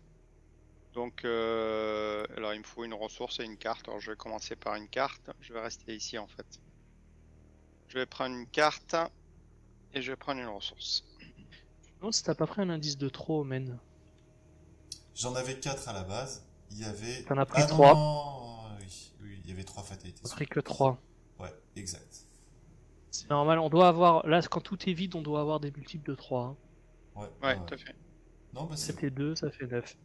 C: Donc, alors il me faut une ressource et une carte. Alors je vais commencer par une carte. Je vais rester ici en fait. Je vais prendre une carte et je vais prendre une ressource.
B: Non, si t'as pas pris un indice de trop, men.
A: J'en avais 4 à la base. Il y avait.
B: T'en as pris
A: non,
B: 3.
A: non, oui, il y avait 3 fatalités.
B: T'as pris que 3.
A: Ouais, exact.
B: C'est normal, on doit avoir. Là, quand tout est vide, on doit avoir des multiples de 3. Hein.
C: Ouais, tout à fait.
A: Non, bah c'est
B: 7 et 2, ça fait 9.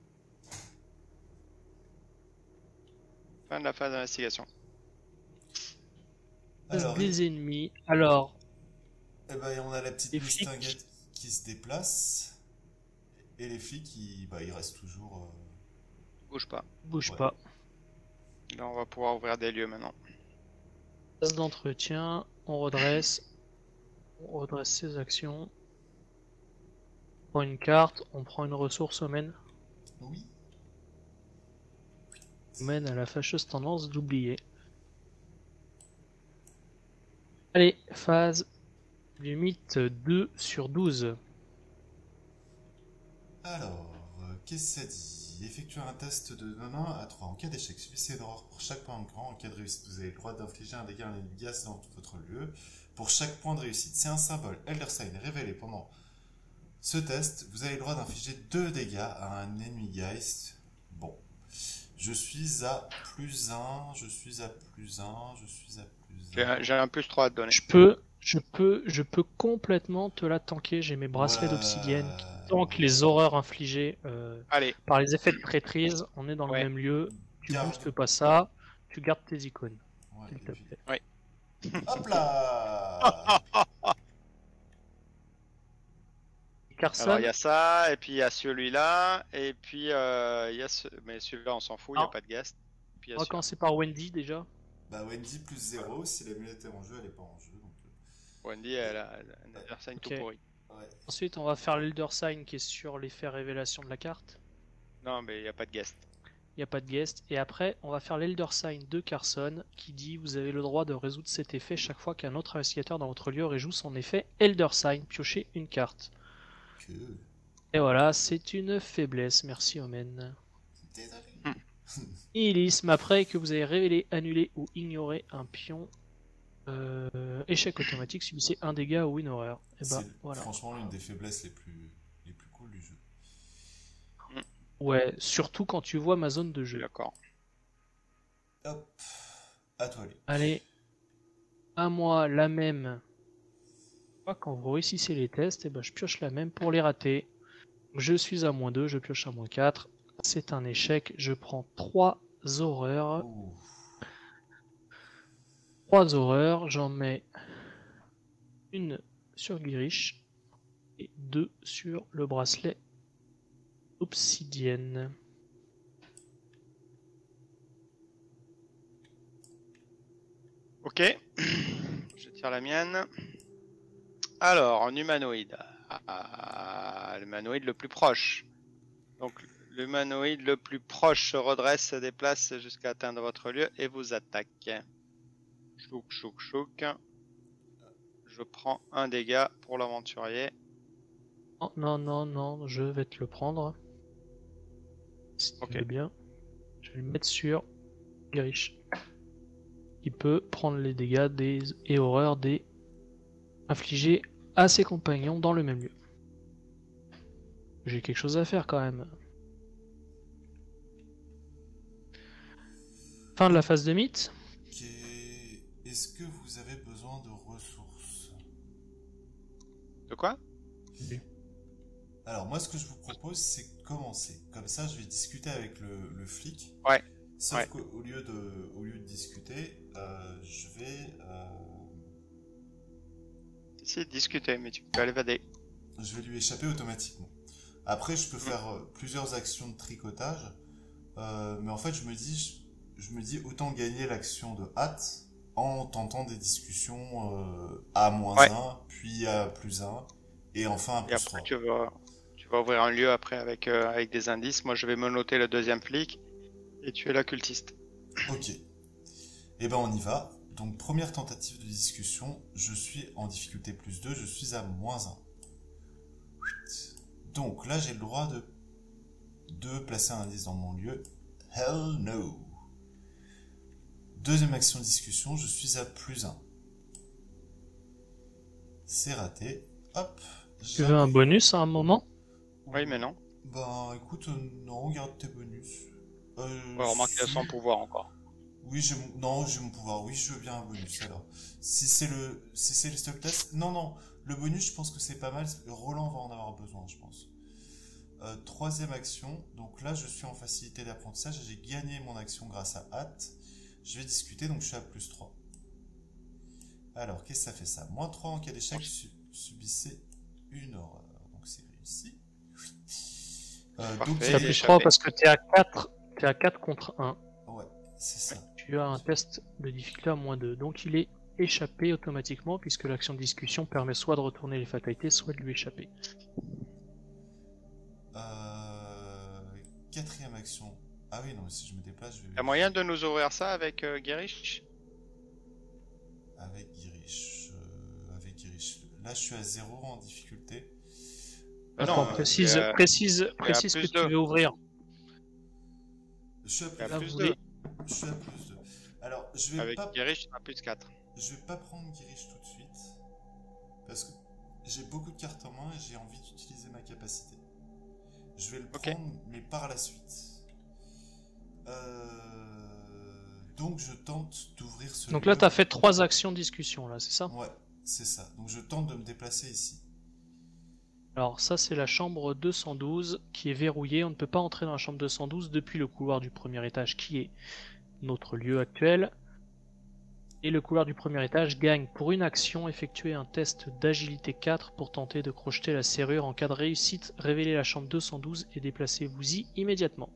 C: Fin de la phase d'investigation.
A: Alors,
B: Des ennemis. Alors,
A: eh ben, on a la petite
B: les flics.
A: moustinguette qui se déplace. Et les flics, ils restent toujours.
C: Bouge pas.
B: bouge
A: Ouais.
B: pas.
C: Là, on va pouvoir ouvrir des lieux maintenant.
B: Phase d'entretien, on redresse. On redresse ses actions. On prend une carte, on prend une ressource Omen.
A: Oui.
B: Omen a la fâcheuse tendance d'oublier. Allez, phase limite 2 sur 12.
A: Alors, qu'est-ce que ça dit? Effectuez un test de 1 à 3. En cas d'échec, subissez une erreur pour chaque point marquant. En cas de réussite, vous avez le droit d'infliger un dégât à l'ennemi gaz dans votre lieu. Pour chaque point de réussite, c'est un symbole Elder Sign révélé pendant ce test. Vous avez le droit d'infliger 2 dégâts à un ennemi Geist. Bon. Je suis à +1, je suis à +1, je suis à +1.
C: J'ai un +3 à te donner.
B: Je peux complètement te la tanker. J'ai mes bracelets
A: Ouais.
B: d'obsidienne qui tankent les horreurs infligées
C: Allez,
B: par les effets de traîtrise. On est dans le
C: Ouais.
B: même lieu. Tu
A: Garde.
B: boostes pas ça. Tu gardes tes icônes,
A: Ouais,
B: s'il
A: et
B: te
A: puis-
B: plaît.
A: Hop là.
B: Carson,
C: alors il y a ça, et puis il y a celui-là, et puis il y a mais celui-là on s'en fout, il n'y a
B: Ah.
C: pas de guest. Puis il y a
B: on va
C: celui-là.
B: commencer par Wendy déjà.
A: Bah Wendy +0, si l'amulette est en jeu, elle est pas en jeu. Donc,
C: Wendy, elle a un adversaire tout
B: Ok.
C: pourri.
A: ouais.
B: Ensuite, on va faire l'Elder Sign qui est sur l'effet révélation de la carte.
C: Non, mais il n'y a pas de guest.
B: Il n'y a pas de guest. Et après, on va faire l'Elder Sign de Carson qui dit vous avez le droit de résoudre cet effet chaque fois qu'un autre investigateur dans votre lieu réjoue son effet Elder Sign. Piochez une carte.
A: Que...
B: Et voilà, c'est une faiblesse. Merci Omen.
A: Désolé.
B: Nihilisme, après que vous avez révélé, annulé ou ignoré un pion, échec automatique, subissez un dégât ou une horreur. Et bah
A: C'est
B: voilà.
A: franchement l'une des faiblesses les plus cool du jeu.
B: Ouais, surtout quand tu vois ma zone de
C: Je suis
B: jeu.
C: d'accord.
A: Hop, à toi, Luc.
B: Allez, à moi la même. Quand vous réussissez les tests, et ben, je pioche la même pour les rater. Je suis à -2, je pioche à -4. C'est un échec, je prends 3 horreurs.
A: Ouh.
B: 3 horreurs, j'en mets une sur Girish et 2 sur le bracelet obsidienne.
C: Ok, je tire la mienne. Alors, en humanoïde. L'humanoïde le plus proche. Donc, l'humanoïde le plus proche se redresse, se déplace jusqu'à atteindre votre lieu et vous attaque. Chouk, chouk, chouk. Je prends un dégât pour l'aventurier.
B: Non, non, non, non, je vais te le prendre. Si tu
C: Ok.
B: veux bien. Je vais le mettre sur Girish. Qui peut prendre les dégâts et horreurs des infligés à ses compagnons dans le même lieu. J'ai quelque chose à faire quand même. Fin de la phase de mythe.
A: Ok. Est-ce que vous avez besoin de ressources?
C: De quoi?
A: Alors moi ce que je vous propose c'est de commencer. Comme ça je vais discuter avec le flic.
C: Ouais.
A: Sauf
C: Ouais.
A: qu'au lieu de discuter, je vais
C: Essayer de discuter, mais tu peux l'évader.
A: je vais lui échapper automatiquement. Après je peux faire plusieurs actions de tricotage, mais en fait je me dis autant gagner l'action de hâte en tentant des discussions à
C: Ouais.
A: -1, puis à +1, et enfin à
C: Et
A: +3.
C: après, tu vas ouvrir un lieu après avec des indices. Moi, je vais me noter le deuxième flic et tu es la cultiste.
A: Ok. Et ben on y va. Donc première tentative de discussion, je suis en difficulté +2, je suis à -1. Donc là j'ai le droit de placer un indice dans mon lieu. Hell no. Deuxième action de discussion, je suis à +1. C'est raté. Hop.
B: Tu veux un bonus à un moment?
C: Oui, mais non.
A: Ben écoute, non, garde tes bonus.
C: On va remarquer
A: Si-
C: son pouvoir encore.
A: Oui, non, j'ai mon pouvoir. Oui, je veux bien un bonus alors. Si c'est le stock test, non, non, le bonus, je pense que c'est pas mal. Roland va en avoir besoin, je pense. Troisième action. Donc là, je suis en facilité d'apprentissage. J'ai gagné mon action grâce à hâte. Je vais discuter, donc je suis à +3. Alors, qu'est-ce que ça fait ça? -3 en cas d'échec, subissez une horreur. Donc c'est réussi.
C: Parfait.
B: T'as
C: Et
B: +3
C: échappé.
B: parce que t'es à 4 contre 1.
A: Ouais, c'est ça.
B: Tu as un test de difficulté à -2. Donc il est échappé automatiquement puisque l'action de discussion permet soit de retourner les fatalités, soit de lui échapper.
A: Quatrième action. Ah oui, non, mais si je me déplace, je vais...
C: Y'a moyen de nous ouvrir ça avec Gerish?
A: Avec Girish. Avec Girish. Là, je suis à 0 en difficulté.
B: Attends,
C: non,
B: précise
C: à
B: que
C: plus
B: tu
C: deux.
B: veux ouvrir.
A: Je suis à
C: Et à
A: plus,
B: Là,
C: plus
B: vous
C: deux.
B: voulez-
A: je suis à +2. Alors,
C: Avec Gerish, tu as plus 4.
A: je vais pas prendre Girish tout de suite. Parce que j'ai beaucoup de cartes en main et j'ai envie d'utiliser ma capacité. Je vais le
C: Ok.
A: prendre, mais par la suite. Donc, je tente d'ouvrir ce
B: Donc
A: lieu.
B: là, t'as fait 3 actions de discussion, là, c'est ça?
A: Ouais, c'est ça. Donc, je tente de me déplacer ici.
B: Alors ça, c'est la chambre 212 qui est verrouillée. On ne peut pas entrer dans la chambre 212 depuis le couloir du premier étage qui est notre lieu actuel. Et le couloir du premier étage gagne pour une action effectuer un test d'agilité 4 pour tenter de crocheter la serrure. En cas de réussite, révélez la chambre 212 et déplacez-vous-y immédiatement.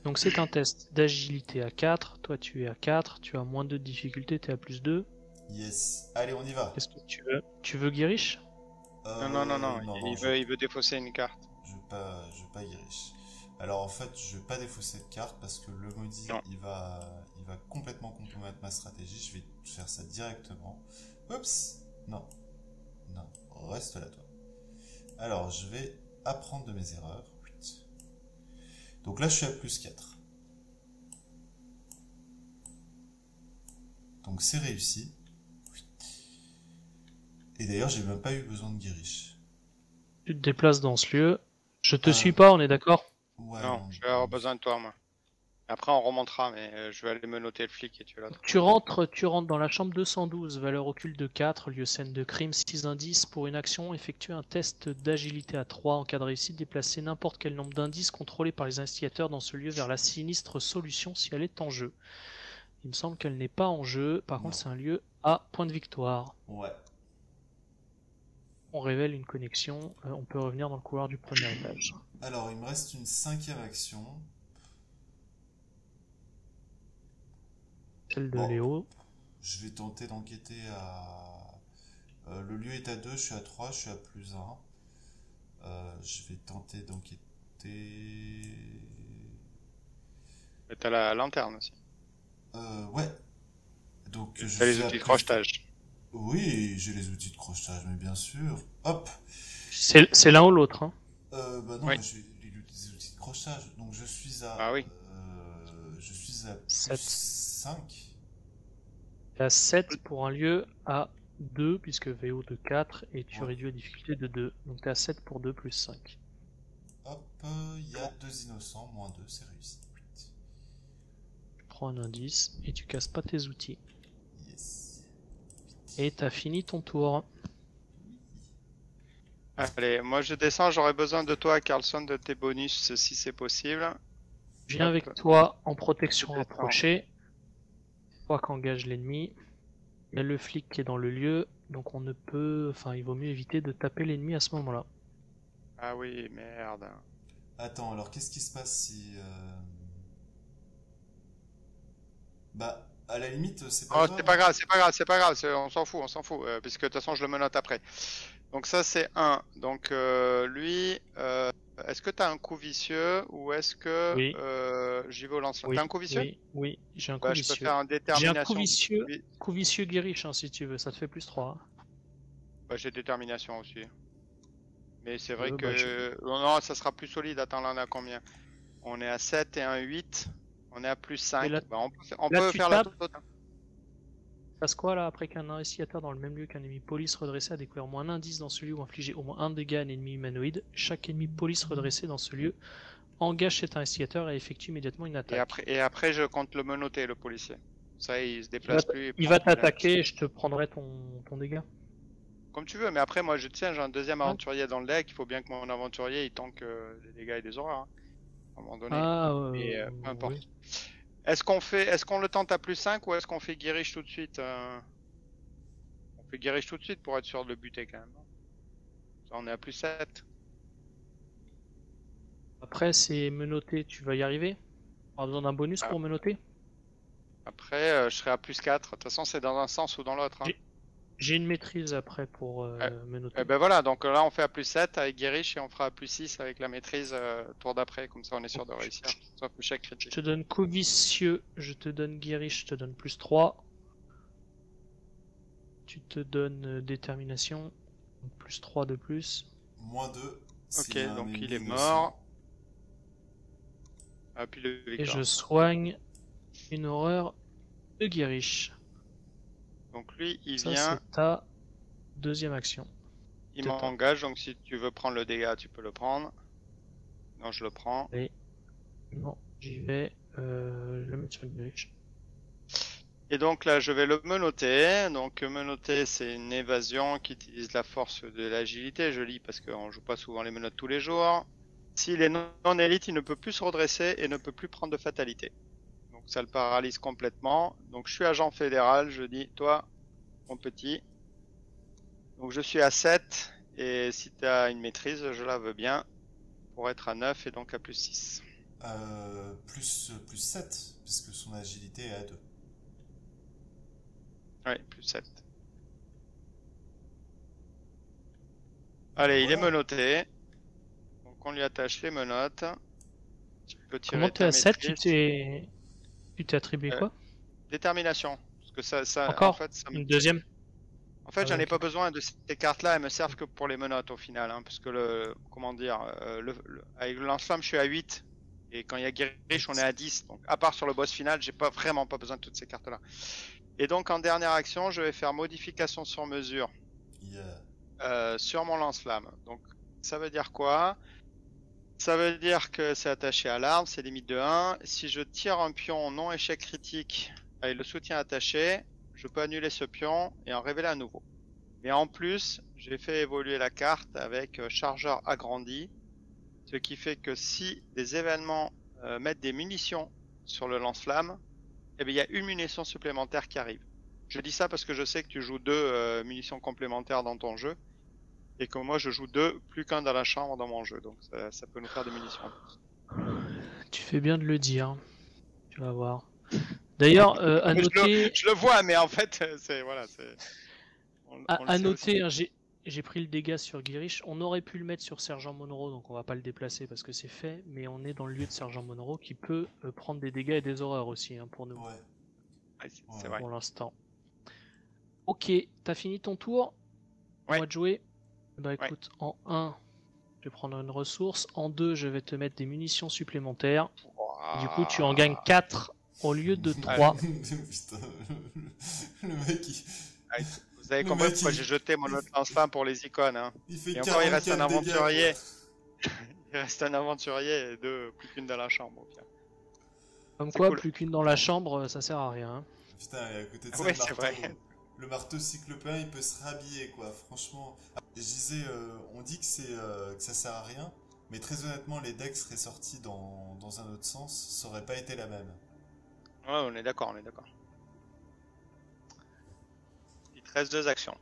B: Donc c'est un test d'agilité à 4. Toi tu es à 4, tu as -2 de difficulté, tu es à +2.
A: Yes. Allez, on y va.
B: Qu'est-ce que tu veux? Tu veux Girish?
C: Non. Il veut défausser une carte.
A: Je veux pas Girish. Alors en fait, je vais pas défausser de carte parce que le maudit,
C: Non.
A: il va complètement compromettre ma stratégie. Je vais faire ça directement. Oups. Non. Reste là, toi. Alors, je vais apprendre de mes erreurs. Donc là, je suis à plus 4. Donc c'est réussi. Et d'ailleurs, j'ai même pas eu besoin de guériche.
B: Tu te déplaces dans ce lieu. Je te
A: Ah.
B: suis pas, on est d'accord?
A: Ouais,
C: Non, je vais avoir besoin de toi, moi. Après, on remontera, mais je vais aller me noter le flic et tu l'autre.
B: Tu rentres dans la chambre 212, valeur occulte de 4, lieu scène de crime, 6 indices. Pour une action, effectue un test d'agilité à 3. En cas de réussite, déplacer n'importe quel nombre d'indices contrôlés par les investigateurs dans ce lieu vers la sinistre solution si elle est en jeu. Il me semble qu'elle n'est pas en jeu, par contre c'est un lieu à point de victoire.
A: Ouais.
B: On révèle une connexion, on peut revenir dans le couloir du premier étage.
A: Alors, il me reste une 5e action.
B: Celle de
A: Bon.
B: Léo.
A: Je vais tenter d'enquêter à... le lieu est à 2, je suis à 3, je suis à plus 1. Je vais tenter d'enquêter...
C: Et t'as la lanterne aussi.
A: Ouais. Donc, je
C: T'as les
A: suis à
C: outils de
A: plus-
C: crochetage.
A: Oui, j'ai les outils de crochetage, mais bien sûr. Hop.
B: C'est l'un ou l'autre. Hein.
A: Bah non,
C: Oui.
A: mais j'ai les outils de crochetage. Donc, je suis à...
C: Ah oui.
A: je suis à plus
B: 7.
A: 5.
B: Tu as 7 pour un lieu à 2, puisque VO de 4, et tu
A: Ouais.
B: réduis la difficulté de 2. Donc tu as 7 pour 2 plus 5.
A: Hop, il y a 2 innocents, moins 2, c'est réussi.
B: Tu prends un indice, et tu casses pas tes outils.
A: Yes.
B: Et t'as fini ton tour.
C: Allez, moi je descends, j'aurai besoin de toi, Carlson, de tes bonus si c'est possible.
B: Je viens
C: Hop.
B: avec toi en protection
C: Je descends.
B: rapprochée. Toi qu'engage l'ennemi. Il y a le flic qui est dans le lieu, donc on ne peut... Enfin, il vaut mieux éviter de taper l'ennemi à ce moment-là.
C: Ah oui, merde.
A: Attends, alors qu'est-ce qui se passe si... Bah, à la limite, c'est pas
C: Oh,
A: grave.
C: c'est pas grave, c'est pas grave, c'est pas grave, on s'en fout, puisque de toute façon je le menote après. Donc ça c'est 1. Donc lui, est-ce que t'as un coup vicieux ou est-ce que
B: Oui.
C: j'y vais au lance-flamme?
B: Oui,
C: T'as un coup vicieux?
B: oui, j'ai un coup
C: Bah, je peux
B: vicieux.
C: faire un
B: J'ai
C: détermination.
B: un coup
C: Oui.
B: vicieux guériche hein, si tu veux, ça te fait plus 3.
C: Bah, j'ai détermination aussi. Mais c'est vrai
B: Bah,
C: que... Non, ça sera plus solide. Attends, là on a combien? On est à 7 et un 8. On est à plus 5.
B: Et là-
C: Bah, on
B: là,
C: peut
B: tu
C: faire la
B: tapes.
C: totale.
B: Passe quoi là après qu'un investigateur dans le même lieu qu'un ennemi police redressé a découvert au moins un indice dans ce lieu ou infligé au moins un dégât à un ennemi humanoïde, chaque ennemi police redressé dans ce lieu engage cet investigateur et effectue immédiatement une attaque.
C: Et après, je compte le menotter, le policier. Ça, il se déplace plus.
B: Il va t'attaquer et je te prendrai ton dégât.
C: Comme tu veux, mais après, moi, j'ai un deuxième aventurier dans le deck. Il faut bien que mon aventurier il tank des dégâts et des horreurs. Hein, à un moment donné.
B: Ah,
C: Mais peu importe.
B: oui.
C: Est-ce qu'on le tente à plus 5 ou est-ce qu'on fait guériche tout de suite On fait guériche tout de suite pour être sûr de le buter quand même. Ça, on est à plus 7.
B: Après, c'est menotter, tu vas y arriver? On a besoin d'un bonus pour menotter?
C: Après, je serai à plus 4. De toute façon, c'est dans un sens ou dans l'autre. Hein.
B: J'ai une maîtrise après pour menotter.
C: Et ben voilà, donc là, on fait à plus 7 avec guériche et on fera à plus 6 avec la maîtrise tour d'après. Comme ça, on est sûr de réussir. Sauf échec
B: Je
C: critique.
B: te donne coup vicieux, je te donne guériche, je te donne plus 3. Tu te donnes détermination, donc plus 3 de plus.
A: Moins 2.
C: Ok, donc il est mort. Ah, puis le
B: Et
C: victoire.
B: je soigne une horreur de guériche.
C: Donc lui, il
B: Ça,
C: vient,
B: c'est ta deuxième action.
C: il
B: t'éteins.
C: m'engage, donc si tu veux prendre le dégât, tu peux le prendre. Non, je le prends.
B: Et non, j'y vais. Je vais le mettre sur une guériche.
C: Et donc là, je vais le menotter. Donc menotter, c'est une évasion qui utilise la force de l'agilité. Je lis parce qu'on joue pas souvent les menottes tous les jours. S'il est non élite, il ne peut plus se redresser et ne peut plus prendre de fatalité. Donc ça le paralyse complètement. Donc je suis agent fédéral, je dis, toi, mon petit. Donc je suis à 7. Et si tu as une maîtrise, je la veux bien. Pour être à 9 et donc à plus 6.
A: Plus 7, puisque son agilité est à 2.
C: Ouais, plus 7. Allez, il est
A: Voilà.
C: menotté. Donc on lui attache les menottes. Tu peux tirer
B: Comment t'es
C: ta
B: à 7?
C: maîtrise.
B: Tu t'es attribué quoi?
C: Détermination. Parce que ça
B: Encore
C: en fait, ça me-
B: Une deuxième?
C: En fait,
B: Ah
C: j'en
B: ouais,
C: ai
B: ok.
C: pas besoin de ces cartes-là, elles me servent que pour les menottes au final, hein, parce que avec le lance-flamme, je suis à 8. Et quand il y a Guerrish, on est à 10. Donc, à part sur le boss final, j'ai vraiment pas besoin de toutes ces cartes-là. Et donc, en dernière action, je vais faire modification sur mesure sur mon lance-flamme. Donc, ça veut dire quoi? Ça veut dire que c'est attaché à l'arme, c'est limite de 1. Si je tire un pion non échec critique avec le soutien attaché, je peux annuler ce pion et en révéler un nouveau. Et en plus, j'ai fait évoluer la carte avec chargeur agrandi, ce qui fait que si des événements mettent des munitions sur le lance-flamme, eh bien, il y a une munition supplémentaire qui arrive. Je dis ça parce que je sais que tu joues 2 munitions complémentaires dans ton jeu, et que moi je joue 2 plus qu'un dans la chambre dans mon jeu, donc ça peut nous faire des munitions en plus.
B: Tu fais bien de le dire, tu vas voir. D'ailleurs, à noter...
C: Je le vois, mais en fait, c'est... Voilà, c'est...
B: À noter, hein, j'ai pris le dégât sur Guirish. On aurait pu le mettre sur Sergent Monroe, donc on va pas le déplacer parce que c'est fait. Mais on est dans le lieu de Sergent Monroe qui peut prendre des dégâts et des horreurs aussi hein, pour nous.
C: Ouais. C'est vrai.
B: Pour l'instant. Ok, t'as fini ton tour?
C: Ouais.
B: Moi de jouer. Bah écoute, en 1, je vais prendre une ressource. En 2, je vais te mettre des munitions supplémentaires.
C: Wow.
B: Du coup, tu en gagnes 4 au lieu de 3.
A: Putain, le mec il...
C: Vous avez compris pourquoi j'ai jeté mon autre lance-flamme pour les icônes. Hein.
A: Et
C: encore, il reste un aventurier. Il reste un aventurier et 2 plus qu'une dans la chambre.
B: Comme quoi, cool. Plus qu'une dans la chambre, ça sert à rien. Hein.
A: Putain, et à côté de ça, le marteau cyclopéen, il peut se rhabiller, quoi. Franchement, je disais, on dit que ça sert à rien, mais très honnêtement, les decks seraient sortis dans un autre sens, ça aurait pas été la même.
C: Ouais, on est d'accord, Il te reste 2 actions.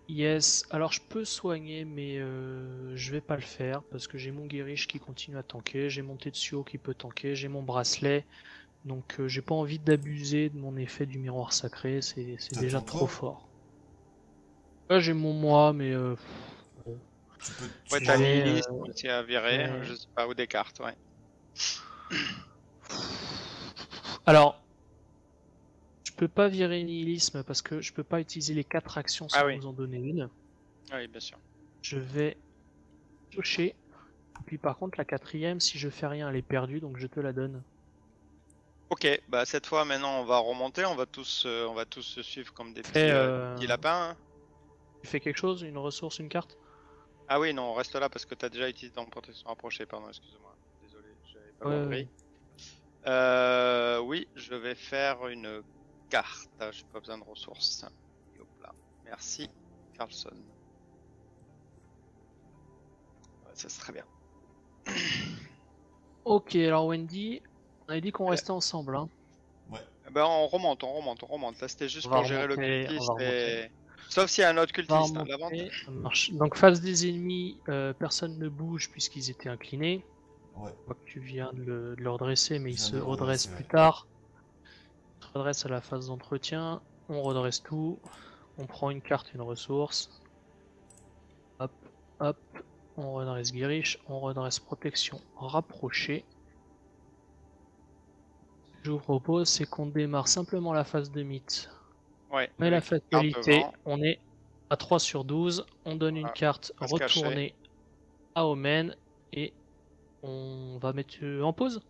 B: Yes, alors je peux soigner, mais je vais pas le faire parce que j'ai mon Guériche qui continue à tanker, j'ai mon Tetsuo qui peut tanker, j'ai mon bracelet. Donc j'ai pas envie d'abuser de mon effet du miroir sacré, c'est déjà trop fort. Là j'ai mon moi, mais
C: ouais, t'as Lily aussi à virer, je sais pas, ou des cartes, ouais.
B: Alors, je peux pas virer nihilisme parce que je peux pas utiliser les 4 actions sans vous en donner une.
C: Oui, bien sûr.
B: Je vais toucher. Et puis par contre la 4ème, si je fais rien, elle est perdue, donc je te la donne.
C: Ok, bah cette fois maintenant on va remonter, on va tous se suivre comme des petits lapins. Hein.
B: Tu fais quelque chose, une ressource, une carte?
C: Ah oui, non, reste là parce que t'as déjà utilisé ton protection rapprochée, pardon, excuse-moi. Désolé, j'avais pas compris. Oui, je vais faire une carte, j'ai pas besoin de ressources. Et hop là. Merci, Carlson. Ouais, ça c'est très bien.
B: Ok, alors Wendy, on avait dit qu'on restait ensemble. Hein.
C: Ouais. Ben on remonte. Là c'était juste pour gérer le cultiste. Sauf s'il y a un autre cultiste, hein,
B: ça marche. Donc face des ennemis, personne ne bouge puisqu'ils étaient inclinés.
A: Ouais.
B: Je crois que tu viens de le redresser, mais il se redresse plus tard. Il se redresse à la phase d'entretien. On redresse tout. On prend une carte, une ressource. Hop, hop. On redresse Guériche. On redresse protection rapprochée. Ce que je vous propose, c'est qu'on démarre simplement la phase de mythe.
C: Ouais.
B: Mais la fatalité, on est à 3 sur 12. On donne une carte retournée à Omen. Et on va mettre en pause?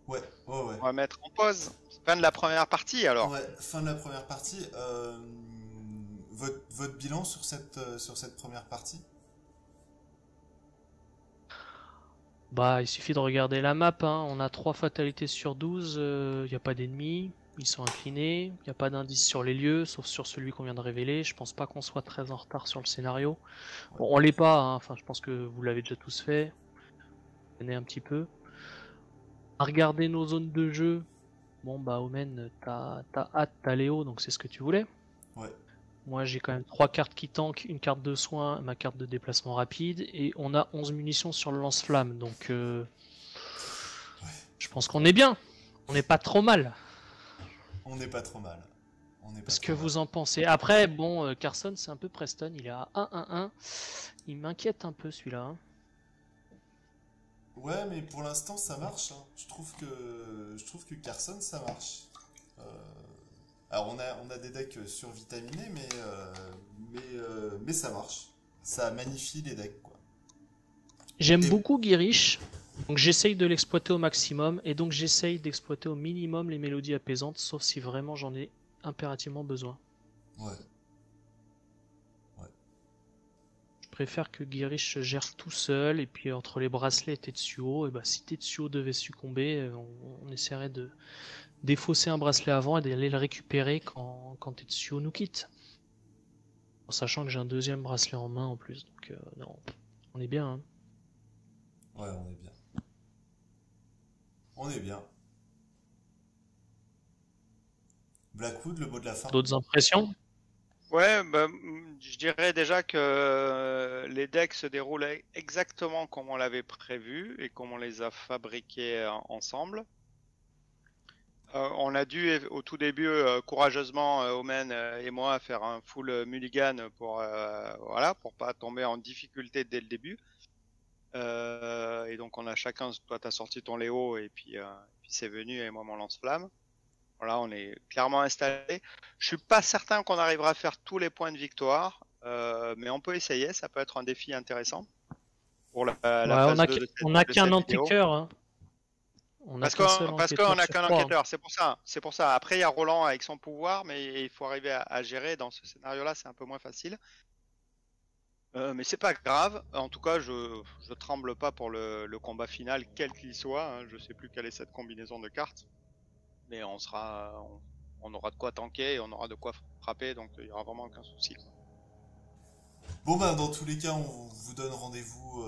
A: Ouais.
C: On va mettre en pause. Fin de la première partie alors.
A: Ouais, fin de la première partie. Votre bilan sur cette première partie?
B: Bah, il suffit de regarder la map. Hein. On a 3 fatalités sur 12. Il n'y a pas d'ennemis. Ils sont inclinés. Il n'y a pas d'indice sur les lieux, sauf sur celui qu'on vient de révéler. Je pense pas qu'on soit très en retard sur le scénario. Bon, on l'est pas. Hein. Enfin, je pense que vous l'avez déjà tous fait. Un petit peu. À regarder nos zones de jeu. Bon bah Omen, t'as hâte d'aller haut, donc c'est ce que tu voulais.
A: Ouais.
B: Moi j'ai quand même 3 cartes qui tankent, une carte de soin, ma carte de déplacement rapide, et on a 11 munitions sur le lance-flamme, donc je pense qu'on est bien. On n'est pas trop mal.
A: On n'est pas trop mal.
B: Qu'est-ce que vous en pensez? Après, bon, Carson c'est un peu Preston, il est à 1-1-1. Il m'inquiète un peu celui-là. Hein.
A: Ouais, mais pour l'instant ça marche. Hein. Je trouve que Carson ça marche. Alors on a des decks survitaminés, mais ça marche. Ça magnifie les decks quoi.
B: J'aime beaucoup Guirish. Donc j'essaye de l'exploiter au maximum, et donc j'essaye d'exploiter au minimum les mélodies apaisantes, sauf si vraiment j'en ai impérativement besoin.
A: Ouais.
B: Je préfère que Girish se gère tout seul, et puis entre les bracelets et Tetsuo, et bah, si Tetsuo devait succomber, on essaierait de défausser un bracelet avant et d'aller le récupérer quand Tetsuo nous quitte. En sachant que j'ai un deuxième bracelet en main en plus, donc non, on est bien. Hein.
A: Ouais, on est bien. On est bien. Blackwood, le mot de la fin.
B: D'autres impressions?
C: Ouais, bah, je dirais déjà que les decks se déroulent exactement comme on l'avait prévu et comme on les a fabriqués ensemble. On a dû au tout début courageusement Omen et moi faire un full mulligan pour voilà pour pas tomber en difficulté dès le début. Et donc on a chacun, toi t'as sorti ton Léo et puis c'est venu et moi mon lance-flamme. Voilà, on est clairement installé. Je suis pas certain qu'on arrivera à faire tous les points de victoire, mais on peut essayer. Ça peut être un défi intéressant pour la
B: Ouais,
C: phase 2
B: on a
C: de
B: qu'un
C: cette vidéo.
B: anti-cœur. Hein. On a
C: Parce
B: qu'un seul
C: qu'on
B: enquêteur
C: a
B: sur
C: qu'un
B: 3.
C: enquêteur, c'est pour ça. C'est pour ça. Après, il y a Roland avec son pouvoir, mais il faut arriver à gérer. Dans ce scénario-là, c'est un peu moins facile. Mais c'est pas grave. En tout cas, je tremble pas pour le combat final, quel qu'il soit. Hein. Je sais plus quelle est cette combinaison de cartes, mais on aura de quoi tanker et on aura de quoi frapper, donc il y aura vraiment aucun souci.
A: Bon bah dans tous les cas, on vous donne rendez-vous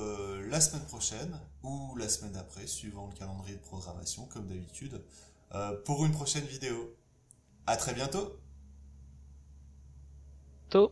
A: la semaine prochaine ou la semaine d'après, suivant le calendrier de programmation, comme d'habitude, pour une prochaine vidéo. À très bientôt.
B: Ciao.